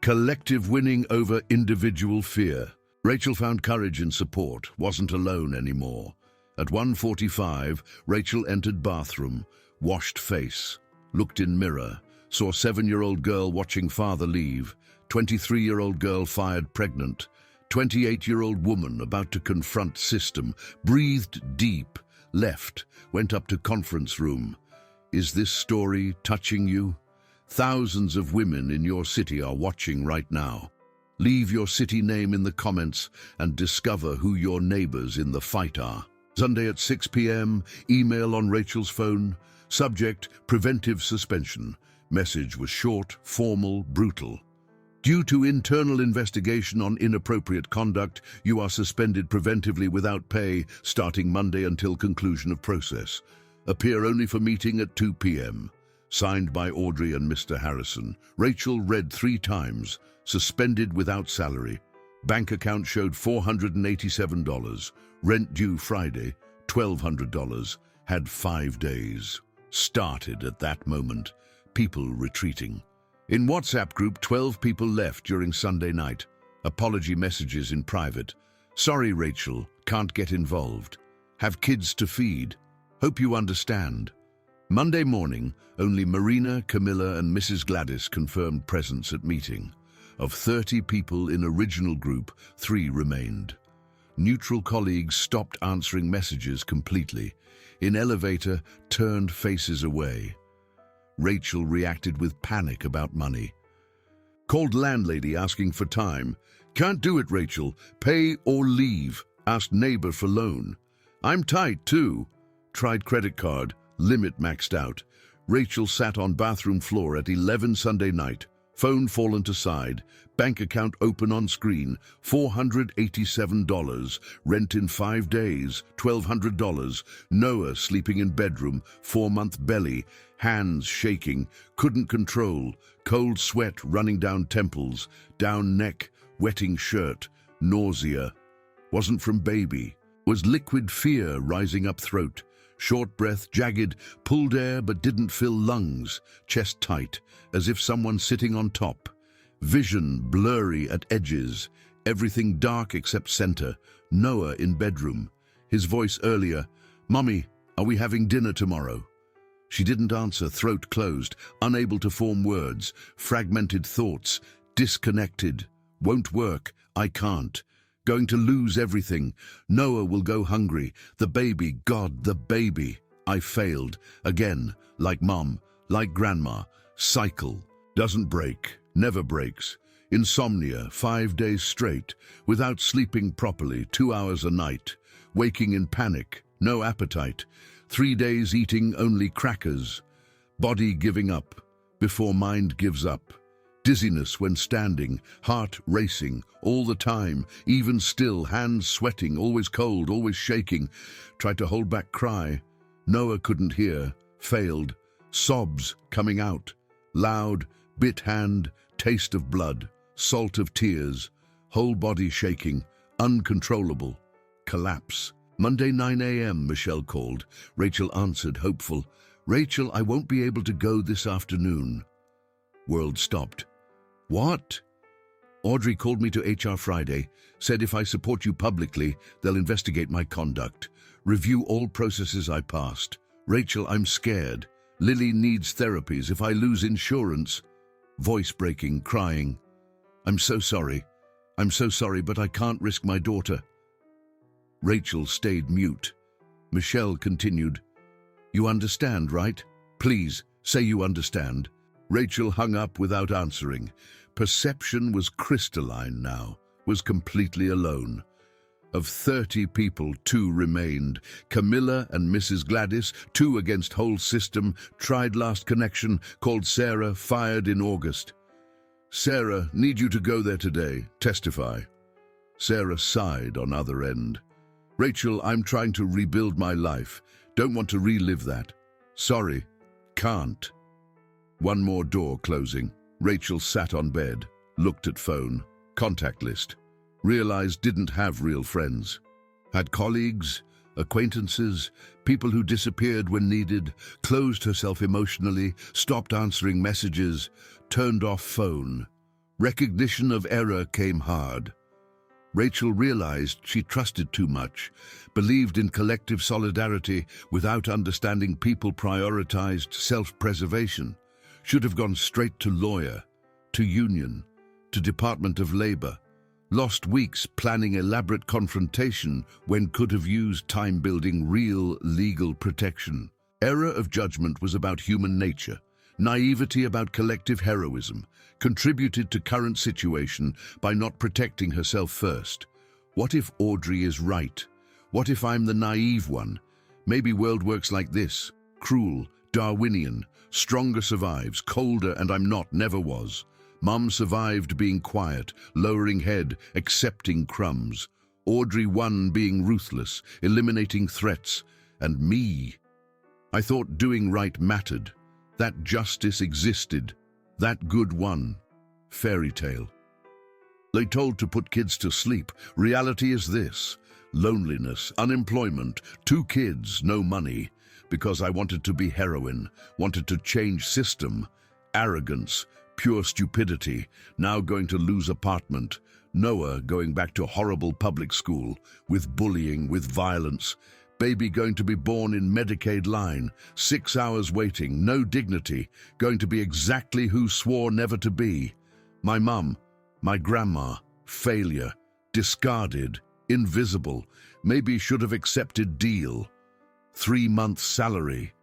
Collective winning over individual fear. Rachel found courage in support, wasn't alone anymore. At 1:45, Rachel entered bathroom, washed face, looked in mirror, saw 7-year-old girl watching father leave, 23-year-old girl fired pregnant, 28-year-old woman about to confront system, breathed deep, left, went up to conference room. Is this story touching you? Thousands of women in your city are watching right now. Leave your city name in the comments and discover who your neighbors in the fight are. Sunday at 6 p.m, email on Rachel's phone. Subject, preventive suspension. Message was short, formal, brutal. Due to internal investigation on inappropriate conduct, you are suspended preventively without pay, starting Monday until conclusion of process. Appear only for meeting at 2 p.m. signed by Audrey and Mr. Harrison. Rachel read 3 times, suspended without salary. Bank account showed $487. Rent due Friday, $1,200. Had 5 days. Started at that moment. People retreating. In WhatsApp group, 12 people left during Sunday night. Apology messages in private. Sorry, Rachel, can't get involved. Have kids to feed. Hope you understand. Monday morning, only Marina, Camilla, and Mrs. Gladys confirmed presence at meeting. Of 30 people in original group, 3 remained. Neutral colleagues stopped answering messages completely. In elevator, turned faces away. Rachel reacted with panic about money. Called landlady asking for time. Can't do it, Rachel. Pay or leave. Asked neighbor for loan. I'm tight too. Tried credit card. Limit maxed out. Rachel sat on bathroom floor at 11 Sunday night. Phone fallen to side. Bank account open on screen. $487. Rent in 5 days. $1,200. Noah sleeping in bedroom. 4-month belly. Hands shaking. Couldn't control. Cold sweat running down temples. Down neck. Wetting shirt. Nausea. Wasn't from baby. Was liquid fear rising up throat. Short breath, jagged, pulled air but didn't fill lungs. Chest tight, as if someone sitting on top. Vision blurry at edges. Everything dark except center. Noah in bedroom. His voice earlier. Mummy, are we having dinner tomorrow? She didn't answer, throat closed, unable to form words. Fragmented thoughts. Disconnected. Won't work. I can't. Going to lose everything. Noah will go hungry. The baby, God, the baby. I failed. Again, like mom, like grandma. Cycle. Doesn't break. Never breaks. Insomnia, 5 days straight. Without sleeping properly, 2 hours a night. Waking in panic. No appetite. 3 days eating only crackers. Body giving up. Before mind gives up. Dizziness when standing, heart racing, all the time, even still, hands sweating, always cold, always shaking. Tried to hold back cry. Noah couldn't hear, failed. Sobs coming out. Loud, bit hand, taste of blood, salt of tears. Whole body shaking, uncontrollable. Collapse. Monday 9 a.m. Michelle called. Rachel answered, hopeful. Rachel, I won't be able to go this afternoon. World stopped. What? Audrey called me to HR Friday, said if I support you publicly, they'll investigate my conduct, review all processes I passed. Rachel, I'm scared. Lily needs therapies. If I lose insurance. Voice breaking, crying. I'm so sorry, but I can't risk my daughter. Rachel stayed mute. Michelle continued. You understand, right? Please, say you understand. Rachel hung up without answering. Perception was crystalline now, was completely alone. Of 30 people, 2 remained. Camilla and Mrs. Gladys, 2 against whole system, tried last connection, called Sarah, fired in August. Sarah, need you to go there today, testify. Sarah sighed on other end. Rachel, I'm trying to rebuild my life. Don't want to relive that. Sorry, can't. One more door closing. Rachel sat on bed, looked at phone, contact list. Realized didn't have real friends. Had colleagues, acquaintances, people who disappeared when needed, closed herself emotionally, stopped answering messages, turned off phone. Recognition of error came hard. Rachel realized she trusted too much, believed in collective solidarity without understanding people prioritized self-preservation. Should have gone straight to lawyer, to union, to Department of Labor. Lost weeks planning elaborate confrontation when could have used time building real legal protection. Error of judgment was about human nature. Naivety about collective heroism. Contributed to current situation by not protecting herself first. What if Audrey is right? What if I'm the naive one? Maybe world works like this. Cruel, Darwinian. Stronger survives, colder and I'm not, never was. Mum survived being quiet, lowering head, accepting crumbs. Audrey won being ruthless, eliminating threats. And me. I thought doing right mattered. That justice existed. That good won. Fairy tale. They told to put kids to sleep. Reality is this. Loneliness, unemployment, 2 kids, no money. Because I wanted to be heroine, wanted to change system. Arrogance, pure stupidity, now going to lose apartment. Noah going back to horrible public school, with bullying, with violence. Baby going to be born in Medicaid line, 6 hours waiting, no dignity, going to be exactly who swore never to be. My mum, my grandma, failure, discarded, invisible, maybe should have accepted deal. 3 months salary.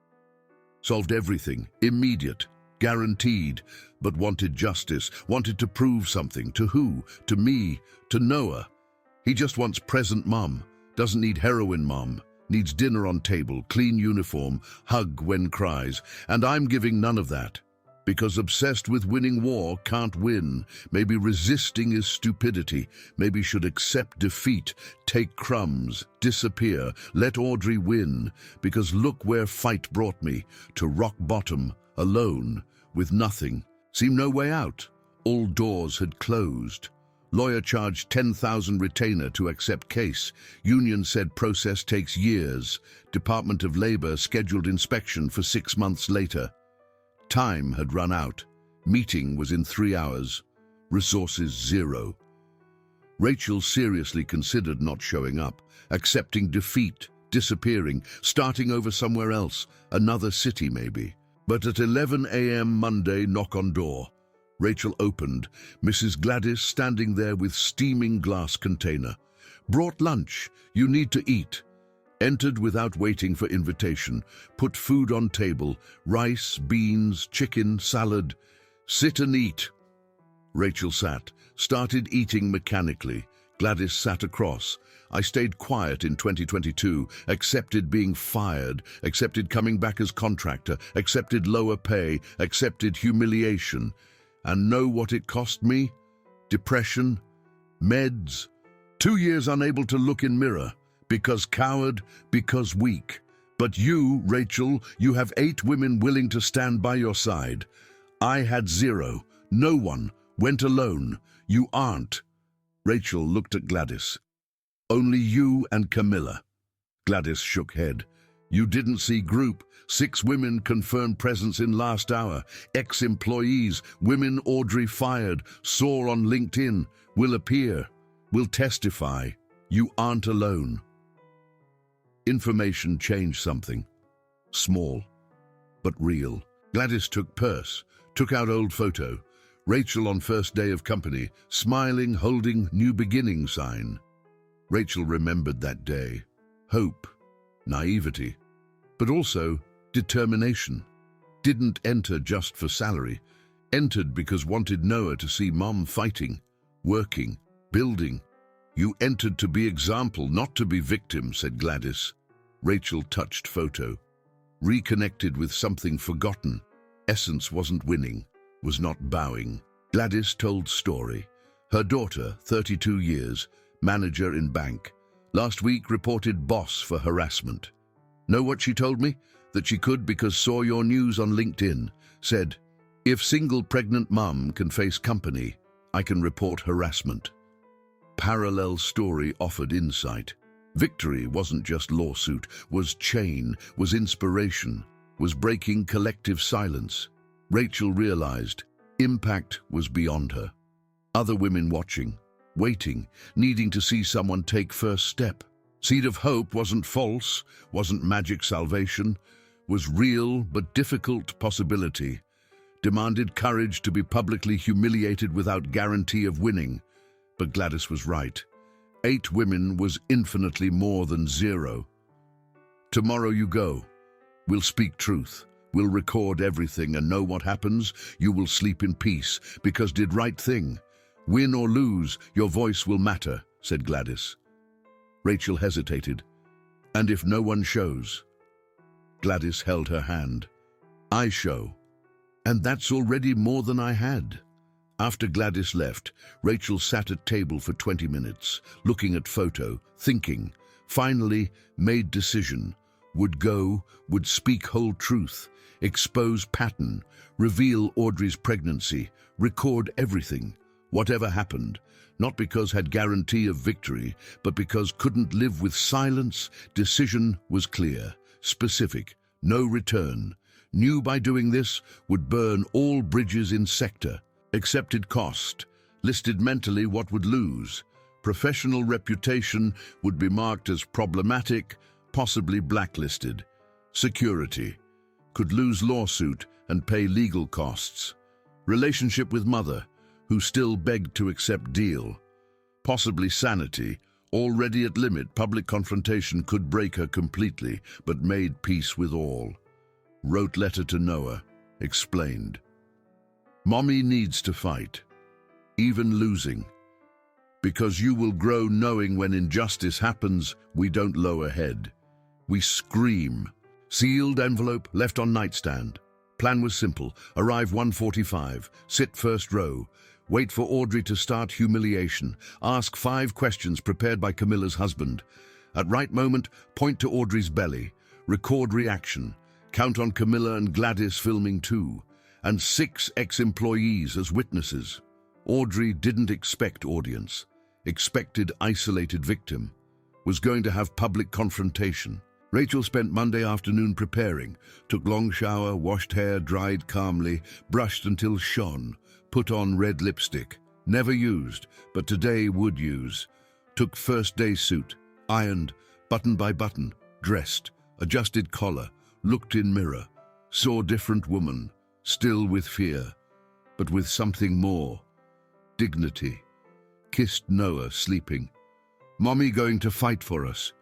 Solved everything, immediate, guaranteed, but wanted justice, wanted to prove something. To who? To me, to Noah. He just wants present mum, doesn't need heroin mum, needs dinner on table, clean uniform, hug when cries, and I'm giving none of that. Because obsessed with winning war can't win. Maybe resisting is stupidity. Maybe should accept defeat, take crumbs, disappear, let Audrey win. Because look where fight brought me, to rock bottom, alone, with nothing. Seemed no way out. All doors had closed. Lawyer charged 10,000 retainer to accept case. Union said process takes years. Department of Labor scheduled inspection for 6 months later. Time had run out. Meeting was in 3 hours. Resources zero. Rachel seriously considered not showing up, accepting defeat, disappearing, starting over somewhere else, another city maybe. But at 11 a.m. Monday, knock on door. Rachel opened, Mrs. Gladys standing there with steaming glass container. Brought lunch, you need to eat. Entered without waiting for invitation, put food on table, rice, beans, chicken, salad. Sit and eat. Rachel sat, started eating mechanically. Gladys sat across. I stayed quiet in 2022, accepted being fired, accepted coming back as contractor, accepted lower pay, accepted humiliation. And know what it cost me? Depression, meds, 2 years unable to look in mirror. Because coward, because weak. But you, Rachel, you have 8 women willing to stand by your side. I had 0. No one. Went alone. You aren't. Rachel looked at Gladys. Only you and Camilla. Gladys shook head. You didn't see group. 6 women confirmed presence in last hour. Ex-employees, women Audrey fired, saw on LinkedIn, will appear, will testify. You aren't alone. Information changed something. Small, but real. Gladys took purse, took out old photo. Rachel on first day of company, smiling, holding new beginning sign. Rachel remembered that day. Hope, naivety, but also determination. Didn't enter just for salary. Entered because wanted Noah to see mom fighting, working, building. You entered to be example, not to be victim, said Gladys. Rachel touched photo. Reconnected with something forgotten. Essence wasn't winning, was not bowing. Gladys told story. Her daughter, 32 years, manager in bank. Last week reported boss for harassment. Know what she told me? That she could because saw your news on LinkedIn. Said, if single pregnant mum can face company, I can report harassment. Parallel story offered insight. Victory wasn't just lawsuit, was chain, was inspiration, was breaking collective silence. Rachel realized impact was beyond her. Other women watching, waiting, needing to see someone take first step. Seed of hope wasn't false, wasn't magic salvation, was real but difficult possibility. Demanded courage to be publicly humiliated without guarantee of winning. But Gladys was right. 8 women was infinitely more than 0. Tomorrow you go. We'll speak truth. We'll record everything and know what happens. You will sleep in peace because did right thing. Win or lose, your voice will matter, said Gladys. Rachel hesitated. And if no one shows? Gladys held her hand. I show. And that's already more than I had. After Gladys left, Rachel sat at table for 20 minutes, looking at photo, thinking. Finally, made decision. would go, would speak whole truth, expose pattern, reveal Audrey's pregnancy, record everything, whatever happened, not because had guarantee of victory, but because couldn't live with silence. Decision was clear, specific, no return. Knew by doing this would burn all bridges in sector. Accepted cost, listed mentally what would lose. Professional reputation would be marked as problematic, possibly blacklisted. Security, could lose lawsuit and pay legal costs. Relationship with mother, who still begged to accept deal. Possibly sanity, already at limit. Public confrontation could break her completely, but made peace with all. Wrote letter to Noah, explained. Mommy needs to fight, even losing. Because you will grow knowing when injustice happens, we don't lower head. We scream. Sealed envelope left on nightstand. Plan was simple. Arrive 1:45. Sit first row. Wait for Audrey to start humiliation. Ask 5 questions prepared by Camilla's husband. At right moment, point to Audrey's belly. Record reaction. Count on Camilla and Gladys filming too. And 6 ex-employees as witnesses. Audrey didn't expect audience. Expected isolated victim. Was going to have public confrontation. Rachel spent Monday afternoon preparing. Took long shower, washed hair, dried calmly, brushed until shone. Put on red lipstick. Never used, but today would use. Took first day suit. Ironed, button by button. Dressed. Adjusted collar. Looked in mirror. Saw different woman. Still with fear. But with something more. Dignity. Kissed Noah sleeping. Mommy going to fight for us.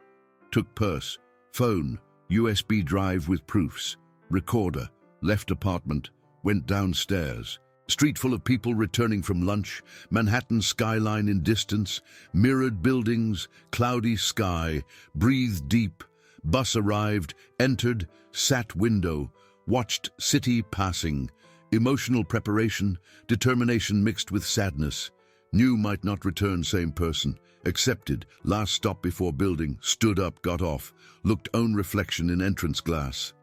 Took purse. Phone. USB drive with proofs. Recorder. Left apartment. Went downstairs. Street full of people returning from lunch, Manhattan skyline in distance, mirrored buildings, cloudy sky, breathed deep. Bus arrived, entered, sat window, watched city passing. Emotional preparation, determination mixed with sadness. Knew might not return same person. Accepted, last stop before building, stood up, got off, looked own reflection in entrance glass.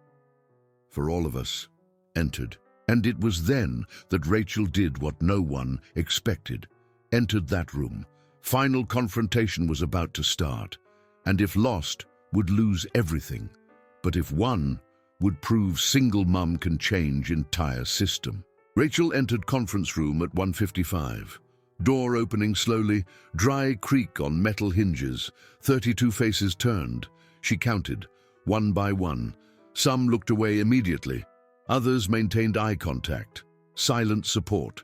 For all of us, entered. And it was then that Rachel did what no one expected. Entered that room. Final confrontation was about to start. And if lost, would lose everything. But if won, would prove single mum can change entire system. Rachel entered conference room at 1:55. Door opening slowly, dry creak on metal hinges. 32 faces turned. She counted, one by one. Some looked away immediately. Others maintained eye contact, silent support.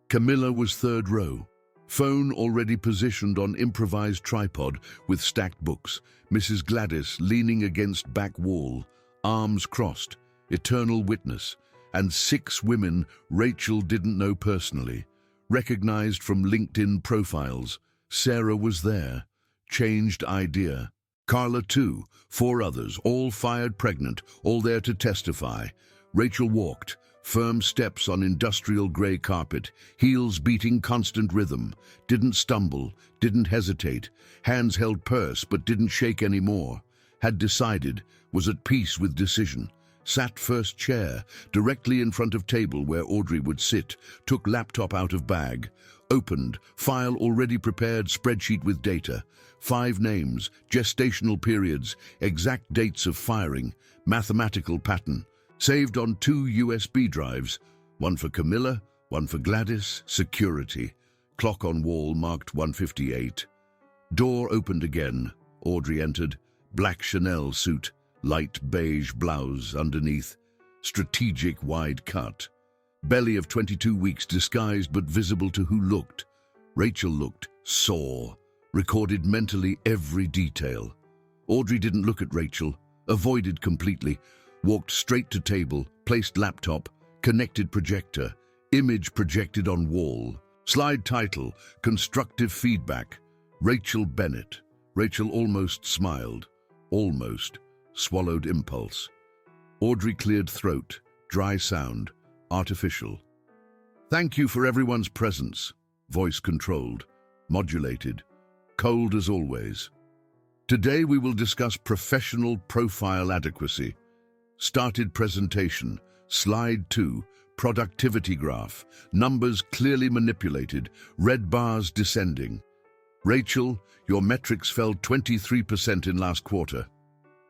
Camilla was third row. Phone already positioned on improvised tripod with stacked books. Mrs. Gladys leaning against back wall, arms crossed, eternal witness. And 6 women Rachel didn't know personally, recognized from LinkedIn profiles. Sarah was there, changed idea. Carla too, 4 others, all fired pregnant, all there to testify. Rachel walked, firm steps on industrial gray carpet, heels beating constant rhythm, didn't stumble, didn't hesitate, hands held purse but didn't shake anymore, had decided, was at peace with decision, sat first chair, directly in front of table where Audrey would sit, took laptop out of bag, opened, file already prepared, spreadsheet with data, 5 names, gestational periods, exact dates of firing, mathematical pattern, saved on 2 USB drives, one for Camilla, one for Gladys, security. Clock on wall marked 1:58. Door opened again. Audrey entered. Black Chanel suit, light beige blouse underneath. Strategic wide cut. Belly of 22 weeks disguised but visible to who looked. Rachel looked, saw, recorded mentally every detail. Audrey didn't look at Rachel, avoided completely. Walked straight to table, placed laptop, connected projector, image projected on wall. Slide title, constructive feedback. Rachel Bennett. Rachel almost smiled. Almost. Swallowed impulse. Audrey cleared throat, dry sound, artificial. Thank you for everyone's presence. Voice controlled, modulated, cold as always. Today we will discuss professional profile adequacy. Started presentation. Slide 2. Productivity graph. Numbers clearly manipulated. Red bars descending. Rachel, your metrics fell 23% in last quarter.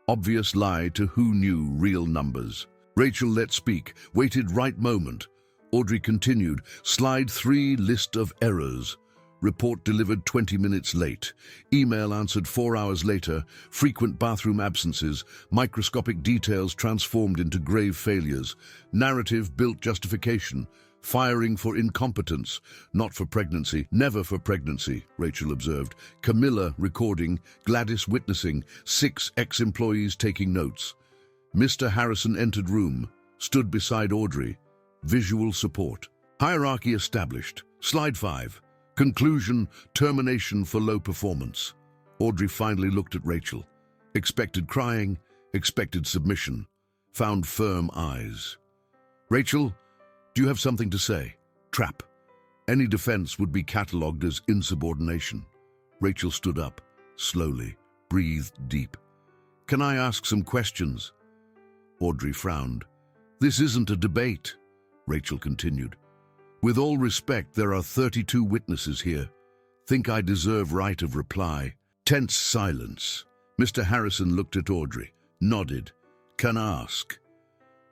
Obvious lie to who knew real numbers. Rachel let speak. Waited right moment. Audrey continued. Slide 3. List of errors. Report delivered 20 minutes late. Email answered 4 hours later. Frequent bathroom absences. Microscopic details transformed into grave failures. Narrative built justification. Firing for incompetence, not for pregnancy, never for pregnancy, Rachel observed. Camilla recording, Gladys witnessing, 6 ex-employees taking notes. Mr. Harrison entered room, stood beside Audrey. Visual support. Hierarchy established. Slide 5. Conclusion, termination for low performance. Audrey finally looked at Rachel. Expected crying, expected submission. Found firm eyes. Rachel, do you have something to say? Trap. Any defense would be catalogued as insubordination. Rachel stood up, slowly, breathed deep. Can I ask some questions? Audrey frowned. This isn't a debate, Rachel continued. With all respect, there are 32 witnesses here. Think I deserve right of reply. Tense silence. Mr. Harrison looked at Audrey, nodded. Can ask.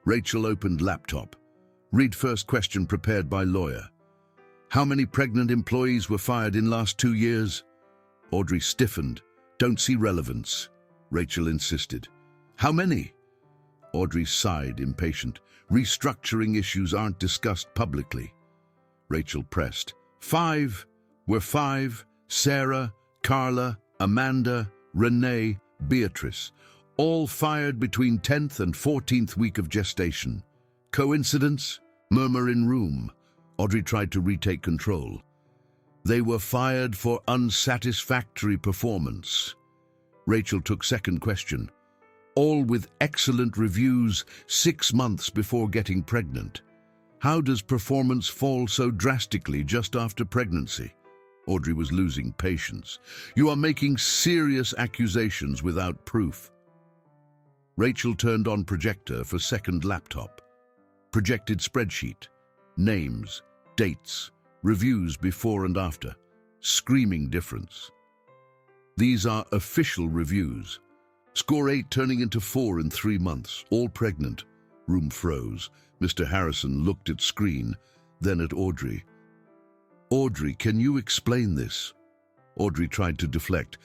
Rachel opened laptop. Read first question prepared by lawyer. How many pregnant employees were fired in last 2 years? Audrey stiffened. Don't see relevance. Rachel insisted. How many? Audrey sighed, impatient. Restructuring issues aren't discussed publicly. Rachel pressed. 5. Were 5. Sarah, Carla, Amanda, Renee, Beatrice. All fired between 10th and 14th week of gestation. Coincidence? Murmur in room. Audrey tried to retake control. They were fired for unsatisfactory performance. Rachel took second question. All with excellent reviews 6 months before getting pregnant. How does performance fall so drastically just after pregnancy? Audrey was losing patience. You are making serious accusations without proof. Rachel turned on projector for second laptop. Projected spreadsheet. Names, dates, reviews before and after. Screaming difference. These are official reviews. Score 8 turning into 4 in 3 months, all pregnant. Room froze. Mr. Harrison looked at screen, then at Audrey. Audrey, can you explain this? Audrey tried to deflect.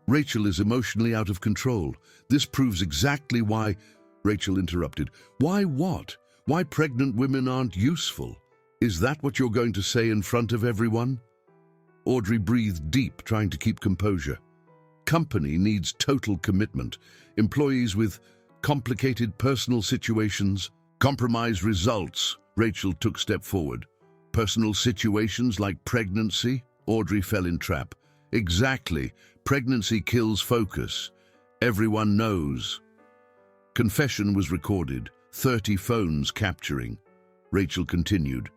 Rachel is emotionally out of control. This proves exactly why... Rachel interrupted. Why what? Why pregnant women aren't useful? Is that what you're going to say in front of everyone? Audrey breathed deep, trying to keep composure. Company needs total commitment. Employees with complicated personal situations, compromise results. Rachel took step forward. Personal situations like pregnancy? Audrey fell in trap. Exactly. Pregnancy kills focus. Everyone knows. Confession was recorded. 30 phones capturing. Rachel continued.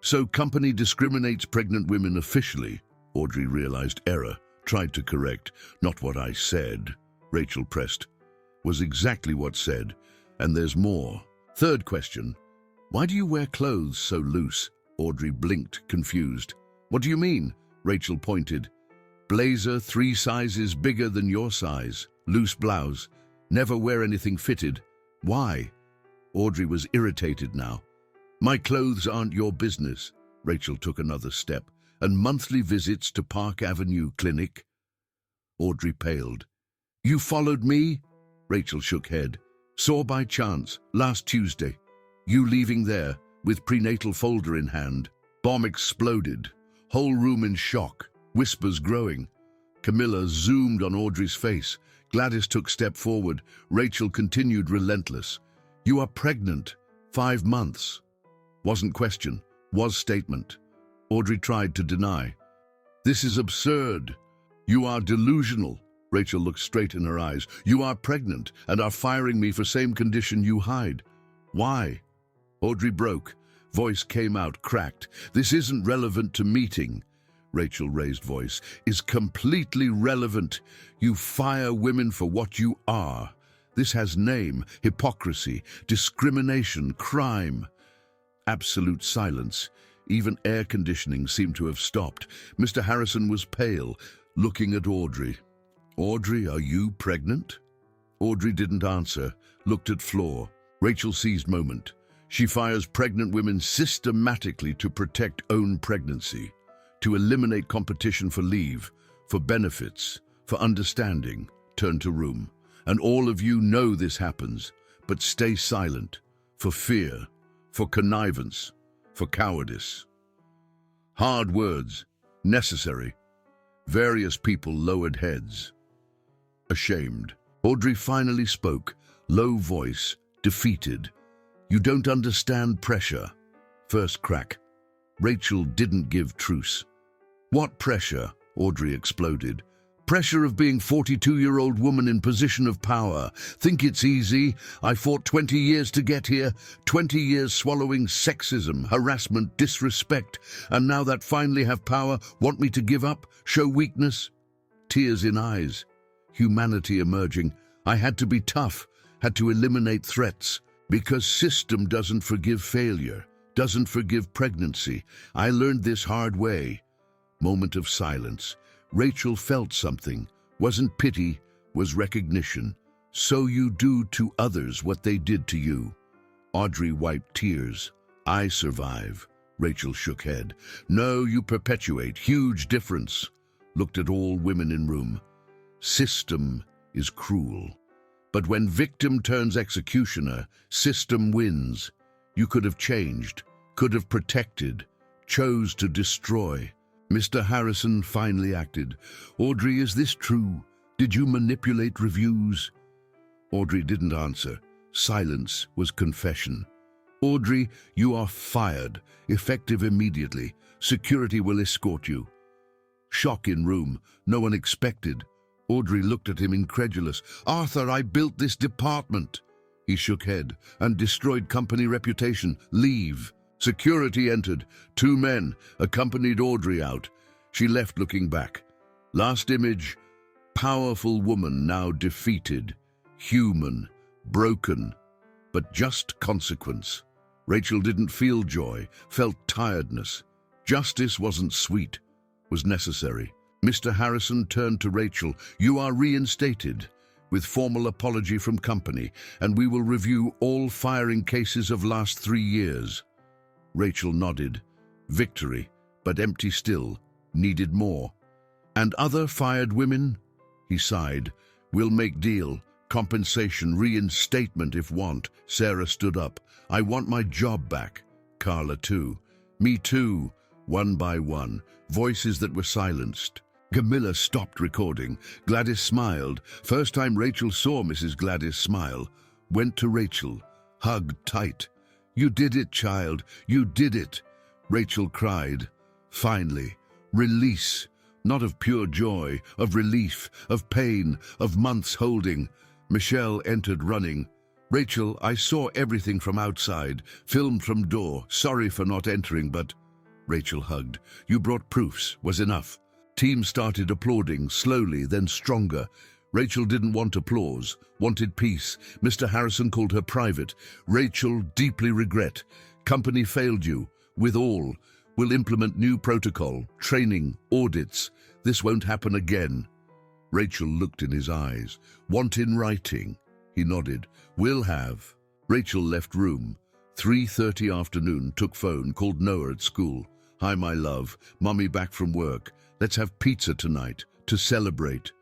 So company discriminates pregnant women officially. Audrey realized error. Tried to correct. Not what I said. Rachel pressed. Was exactly what said. And there's more. Third question. Why do you wear clothes so loose? Audrey blinked, confused. What do you mean? Rachel pointed. Blazer 3 sizes bigger than your size. Loose blouse. Never wear anything fitted. Why? Audrey was irritated now. My clothes aren't your business. Rachel took another step. And monthly visits to Park Avenue Clinic? Audrey paled. You followed me? Rachel shook head. Saw by chance, last Tuesday. You leaving there, with prenatal folder in hand. Bomb exploded. Whole room in shock. Whispers growing. Camilla zoomed on Audrey's face. Gladys took step forward. Rachel continued relentless. You are pregnant. 5 months. Wasn't question. Was statement. Audrey tried to deny. This is absurd. You are delusional. Rachel looked straight in her eyes. You are pregnant and are firing me for same condition you hide. Why? Audrey broke. Voice came out cracked. This isn't relevant to meeting. Rachel raised voice, is completely relevant. You fire women for what you are. This has name, hypocrisy, discrimination, crime. Absolute silence. Even air conditioning seemed to have stopped. Mr. Harrison was pale, looking at Audrey. Audrey, are you pregnant? Audrey didn't answer, looked at floor. Rachel seized moment. She fires pregnant women systematically to protect own pregnancy, to eliminate competition for leave, for benefits, for understanding. Turn to room. And all of you know this happens, but stay silent, for fear, for connivance, for cowardice. Hard words, necessary. Various people lowered heads. Ashamed. Audrey finally spoke, low voice, defeated. You don't understand pressure. First crack. Rachel didn't give truce. What pressure? Audrey exploded. Pressure of being 42-year-old woman in position of power. Think it's easy? I fought 20 years to get here, 20 years swallowing sexism, harassment, disrespect, and now that finally have power, want me to give up, show weakness? Tears in eyes. Humanity emerging. I had to be tough, had to eliminate threats, because system doesn't forgive failure, doesn't forgive pregnancy. I learned this hard way. Moment of silence. Rachel felt something. Wasn't pity, was recognition. So you do to others what they did to you. Audrey wiped tears. I survive. Rachel shook head. No, you perpetuate. Huge difference. Looked at all women in room. System is cruel. But when victim turns executioner, system wins. You could have changed, could have protected, chose to destroy. Mr. Harrison finally acted. Audrey, is this true? Did you manipulate reviews? Audrey didn't answer. Silence was confession. Audrey, you are fired, effective immediately. Security will escort you. Shock in room, no one expected. Audrey looked at him incredulous. Arthur, I built this department. He shook head. And destroyed company reputation. Leave. Security entered. 2 men accompanied Audrey out. She left looking back. Last image, powerful woman now defeated. Human, broken, but just consequence. Rachel didn't feel joy, felt tiredness. Justice wasn't sweet, was necessary. Mr. Harrison turned to Rachel. You are reinstated, with formal apology from company, and we will review all firing cases of last 3 years. Rachel nodded. Victory, but empty still. Needed more. And other fired women? He sighed. We'll make deal. Compensation, reinstatement if want. Sarah stood up. I want my job back. Carla too. Me too. One by one. Voices that were silenced. Camilla stopped recording. Gladys smiled. First time Rachel saw Mrs. Gladys smile. Went to Rachel. Hugged tight. You did it, child. You did it. Rachel cried. Finally. Release. Not of pure joy, of relief, of pain, of months holding. Michelle entered running. Rachel, I saw everything from outside, filmed from door. Sorry for not entering, but... Rachel hugged. You brought proofs. Was enough. Team started applauding, slowly, then stronger. Rachel didn't want applause, wanted peace. Mr. Harrison called her private. Rachel, deeply regret. Company failed you. With all. We'll implement new protocol, training, audits. This won't happen again. Rachel looked in his eyes. Want in writing? He nodded. Will have. Rachel left room. 3:30 afternoon, took phone, called Noah at school. Hi, my love. Mommy back from work. Let's have pizza tonight, to celebrate.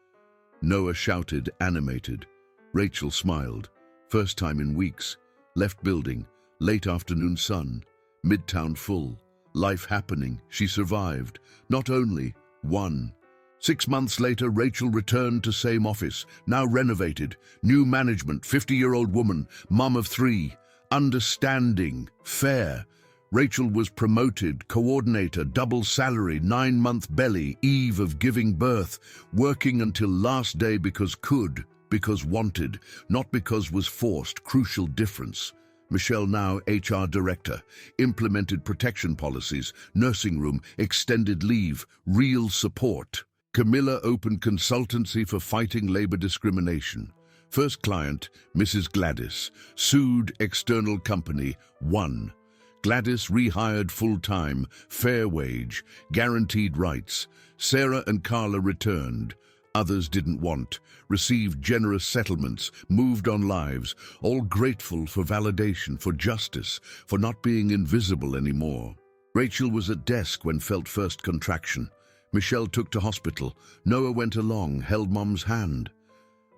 Noah shouted, animated. Rachel smiled. First time in weeks. Left building. Late afternoon sun. Midtown full. Life happening. She survived. Not only, won. 6 months later, Rachel returned to same office. Now renovated. New management, 50-year-old woman, mom of 3. Understanding. Fair. Rachel was promoted, coordinator, double salary, 9-month belly, eve of giving birth, working until last day because could, because wanted, not because was forced. Crucial difference. Michelle, now HR director, implemented protection policies, nursing room, extended leave, real support. Camilla opened consultancy for fighting labor discrimination. First client, Mrs. Gladys, sued external company, won. Gladys rehired full-time, fair wage, guaranteed rights. Sarah and Carla returned. Others didn't want, received generous settlements, moved on lives, all grateful for validation, for justice, for not being invisible anymore. Rachel was at desk when felt first contraction. Michelle took to hospital. Noah went along, held Mom's hand.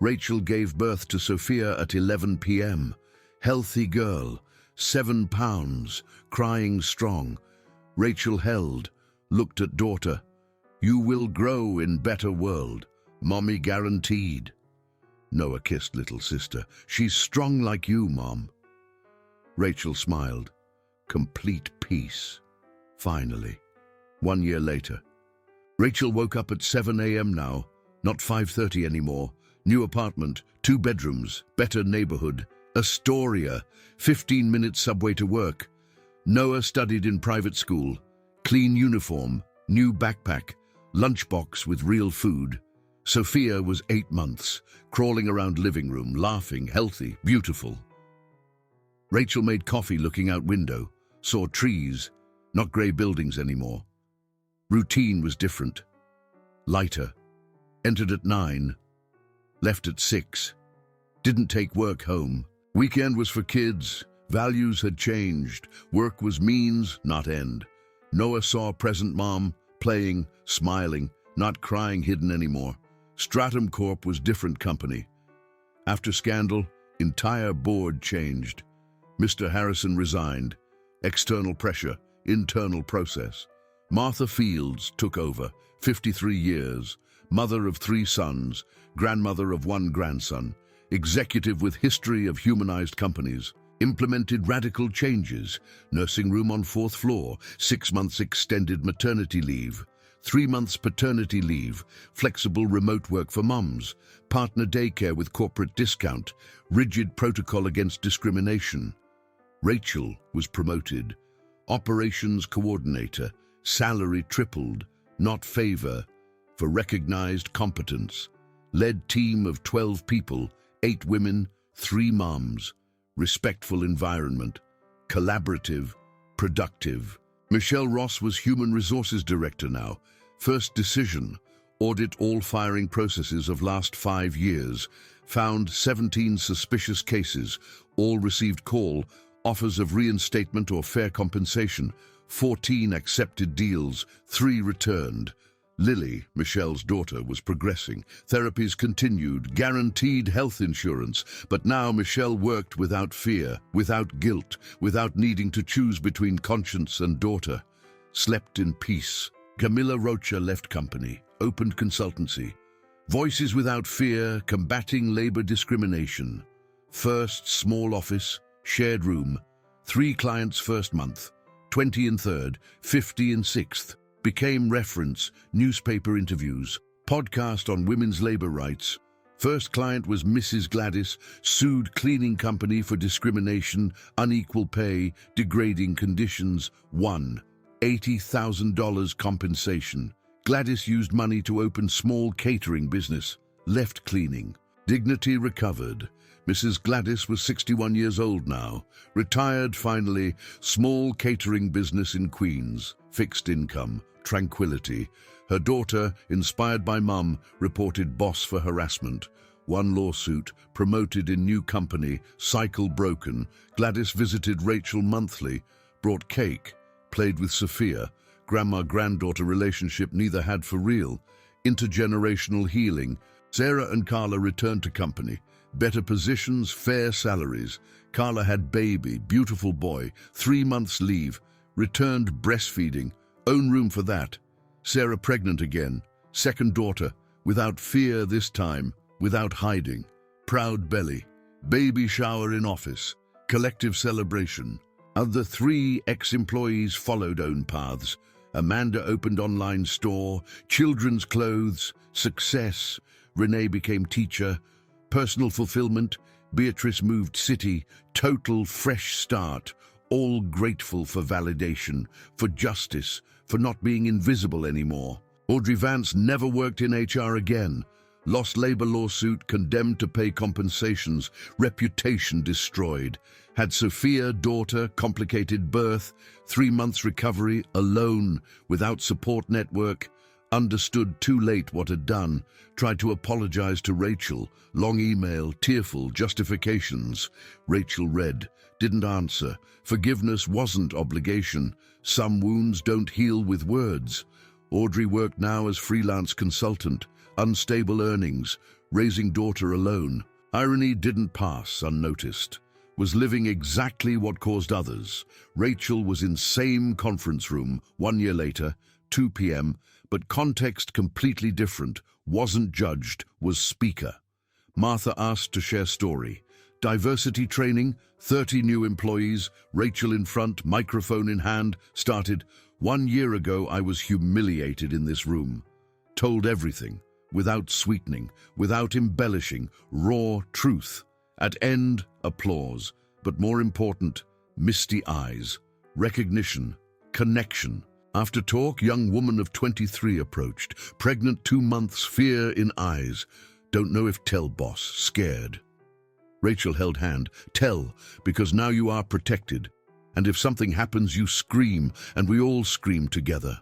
Rachel gave birth to Sophia at 11 p.m. Healthy girl, 7 pounds, crying strong. Rachel held, looked at daughter. You will grow in better world. Mommy guaranteed. Noah kissed little sister. She's strong like you, Mom. Rachel smiled. Complete peace. Finally. 1 year later. Rachel woke up at 7 a.m. now, not 5:30 anymore. New apartment, 2 bedrooms, better neighborhood. Astoria, 15-minute subway to work. Noah studied in private school. Clean uniform, new backpack, lunchbox with real food. Sophia was 8 months, crawling around living room, laughing, healthy, beautiful. Rachel made coffee looking out window, saw trees, not grey buildings anymore. Routine was different, lighter. Entered at 9, left at 6. Didn't take work home. Weekend was for kids. Values had changed. Work was means, not end. Noah saw present Mom, playing, smiling, not crying hidden anymore. Stratum Corp was different company. After scandal, entire board changed. Mr. Harrison resigned. External pressure, internal process. Martha Fields took over, 53 years, mother of 3 sons, grandmother of 1 grandson, executive with history of humanized companies, implemented radical changes, nursing room on 4th floor, 6 months extended maternity leave, 3 months paternity leave, flexible remote work for mums, partner daycare with corporate discount, rigid protocol against discrimination. Rachel was promoted. Operations coordinator, salary tripled, not favor, for recognized competence. Led team of 12 people, 8 women, 3 moms. Respectful environment, collaborative, productive. Michelle Ross was Human Resources Director now. First decision, audit all firing processes of last 5 years. Found 17 suspicious cases, all received call, offers of reinstatement or fair compensation. 14 accepted deals, 3 returned. Lily, Michelle's daughter, was progressing. Therapies continued, guaranteed health insurance. But now Michelle worked without fear, without guilt, without needing to choose between conscience and daughter. Slept in peace. Camilla Rocha left company, opened consultancy. Voices without fear, combating labor discrimination. First small office, shared room. 3 clients first month, 20 in third, 50 in 6th. Became reference, newspaper interviews, podcast on women's labor rights. First client was Mrs. Gladys, sued cleaning company for discrimination, unequal pay, degrading conditions, won. $80,000 compensation. Gladys used money to open small catering business, left cleaning. Dignity recovered. Mrs. Gladys was 61 years old now, retired finally, small catering business in Queens, fixed income, tranquility. Her daughter, inspired by Mum, reported boss for harassment. 1 lawsuit, promoted in new company, cycle broken. Gladys visited Rachel monthly, brought cake, played with Sophia. Grandma-granddaughter relationship neither had for real. Intergenerational healing. Sarah and Carla returned to company. Better positions, fair salaries. Carla had baby, beautiful boy, 3 months leave. Returned breastfeeding. Own room for that. Sarah pregnant again. Second daughter. Without fear this time. Without hiding. Proud belly. Baby shower in office. Collective celebration. Other 3 ex-employees followed own paths. Amanda opened online store. Children's clothes. Success. Renee became teacher. Personal fulfillment. Beatrice moved city, total fresh start, all grateful for validation, for justice, for not being invisible anymore. Audrey Vance never worked in HR again. Lost labor lawsuit, condemned to pay compensations, reputation destroyed. Had Sophia, daughter, complicated birth, 3 months recovery, alone, without support network. Understood too late what had done. Tried to apologize to Rachel. Long email, tearful, justifications. Rachel read, didn't answer. Forgiveness wasn't obligation. Some wounds don't heal with words. Audrey worked now as freelance consultant. Unstable earnings, raising daughter alone. Irony didn't pass unnoticed. Was living exactly what caused others. Rachel was in same conference room 1 year later, 2 p.m., but context completely different. Wasn't judged, was speaker. Martha asked to share story. Diversity training, 30 new employees, Rachel in front, microphone in hand, started. 1 year ago I was humiliated in this room. Told everything. Without sweetening, without embellishing, raw truth. At end, applause, but more important, misty eyes, recognition, connection. After talk, young woman of 23 approached, pregnant 2 months, fear in eyes. Don't know if tell boss, scared. Rachel held hand, tell, because now you are protected. And if something happens, you scream, and we all scream together.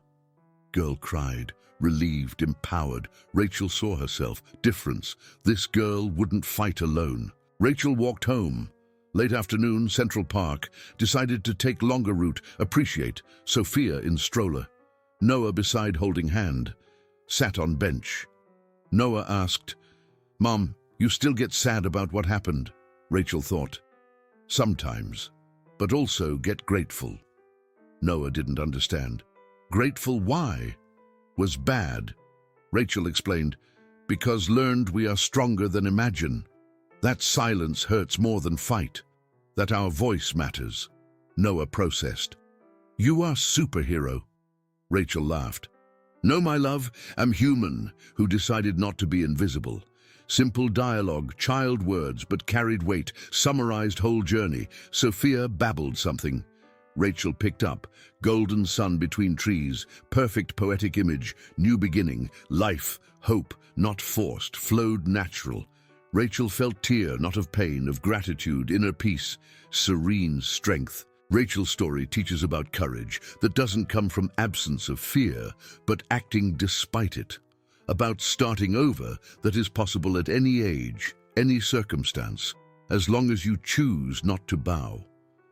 Girl cried. Relieved, empowered. Rachel saw herself. Difference. This girl wouldn't fight alone. Rachel walked home. Late afternoon, Central Park. Decided to take longer route. Appreciate. Sophia in stroller. Noah beside holding hand. Sat on bench. Noah asked, Mom, you still get sad about what happened? Rachel thought. Sometimes. But also get grateful. Noah didn't understand. Grateful why? Was bad. Rachel explained, because learned we are stronger than imagine. That silence hurts more than fight. That our voice matters. Noah processed. You are superhero. Rachel laughed. No, my love, am human, who decided not to be invisible. Simple dialogue, child words, but carried weight, summarized whole journey. Sophia babbled something. Rachel picked up, golden sun between trees, perfect poetic image, new beginning, life, hope, not forced, flowed natural. Rachel felt tear, not of pain, of gratitude, inner peace, serene strength. Rachel's story teaches about courage that doesn't come from absence of fear, but acting despite it. About starting over that is possible at any age, any circumstance, as long as you choose not to bow.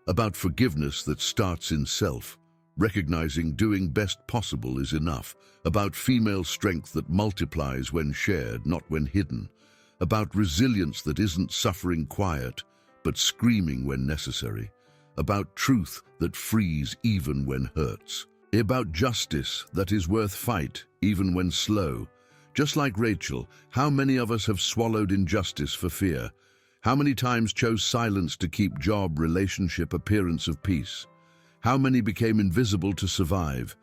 About forgiveness that starts in self, recognizing doing best possible is enough. About female strength that multiplies when shared, not when hidden. About resilience that isn't suffering quiet, but screaming when necessary. About truth that frees even when hurts. About justice that is worth fight, even when slow. Just like Rachel, how many of us have swallowed injustice for fear? How many times chose silence to keep job, relationship, appearance of peace? How many became invisible to survive?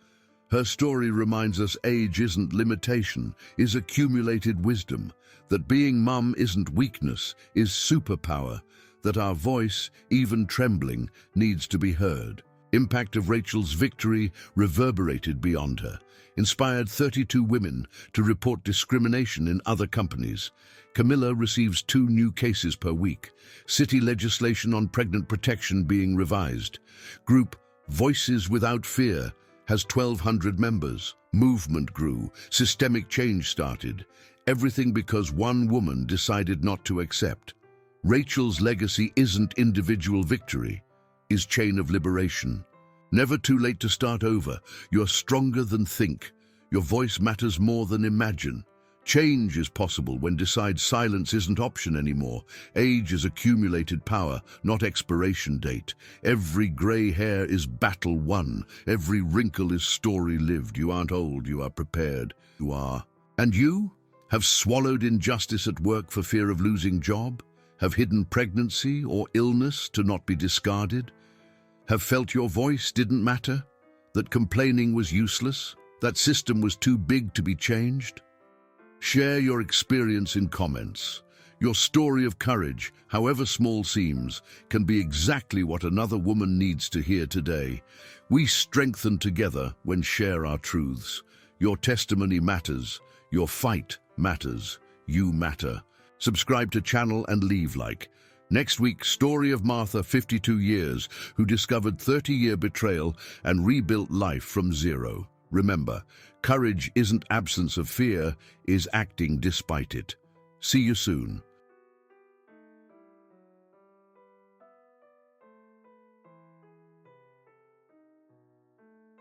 Her story reminds us age isn't limitation, is accumulated wisdom, that being mum isn't weakness, is superpower, that our voice, even trembling, needs to be heard. Impact of Rachel's victory reverberated beyond her, inspired 32 women to report discrimination in other companies. Camilla receives 2 new cases per week. City legislation on pregnant protection being revised. Group Voices Without Fear has 1,200 members. Movement grew. Systemic change started. Everything because one woman decided not to accept. Rachel's legacy isn't individual victory, is chain of liberation. Never too late to start over. You're stronger than think. Your voice matters more than imagine. Change is possible when decide silence isn't option anymore. Age is accumulated power, not expiration date. Every gray hair is battle won. Every wrinkle is story lived. You aren't old, you are prepared. You are. And you? Have swallowed injustice at work for fear of losing job? Have hidden pregnancy or illness to not be discarded? Have felt your voice didn't matter? That complaining was useless? That system was too big to be changed? Share your experience in comments. Your story of courage, however small seems, can be exactly what another woman needs to hear today. We strengthen together when share our truths. Your testimony matters. Your fight matters. You matter. Subscribe to channel and leave like. Next week, story of Martha, 52 years, who discovered 30-year betrayal and rebuilt life from zero. Remember, courage isn't absence of fear, is acting despite it. See you soon.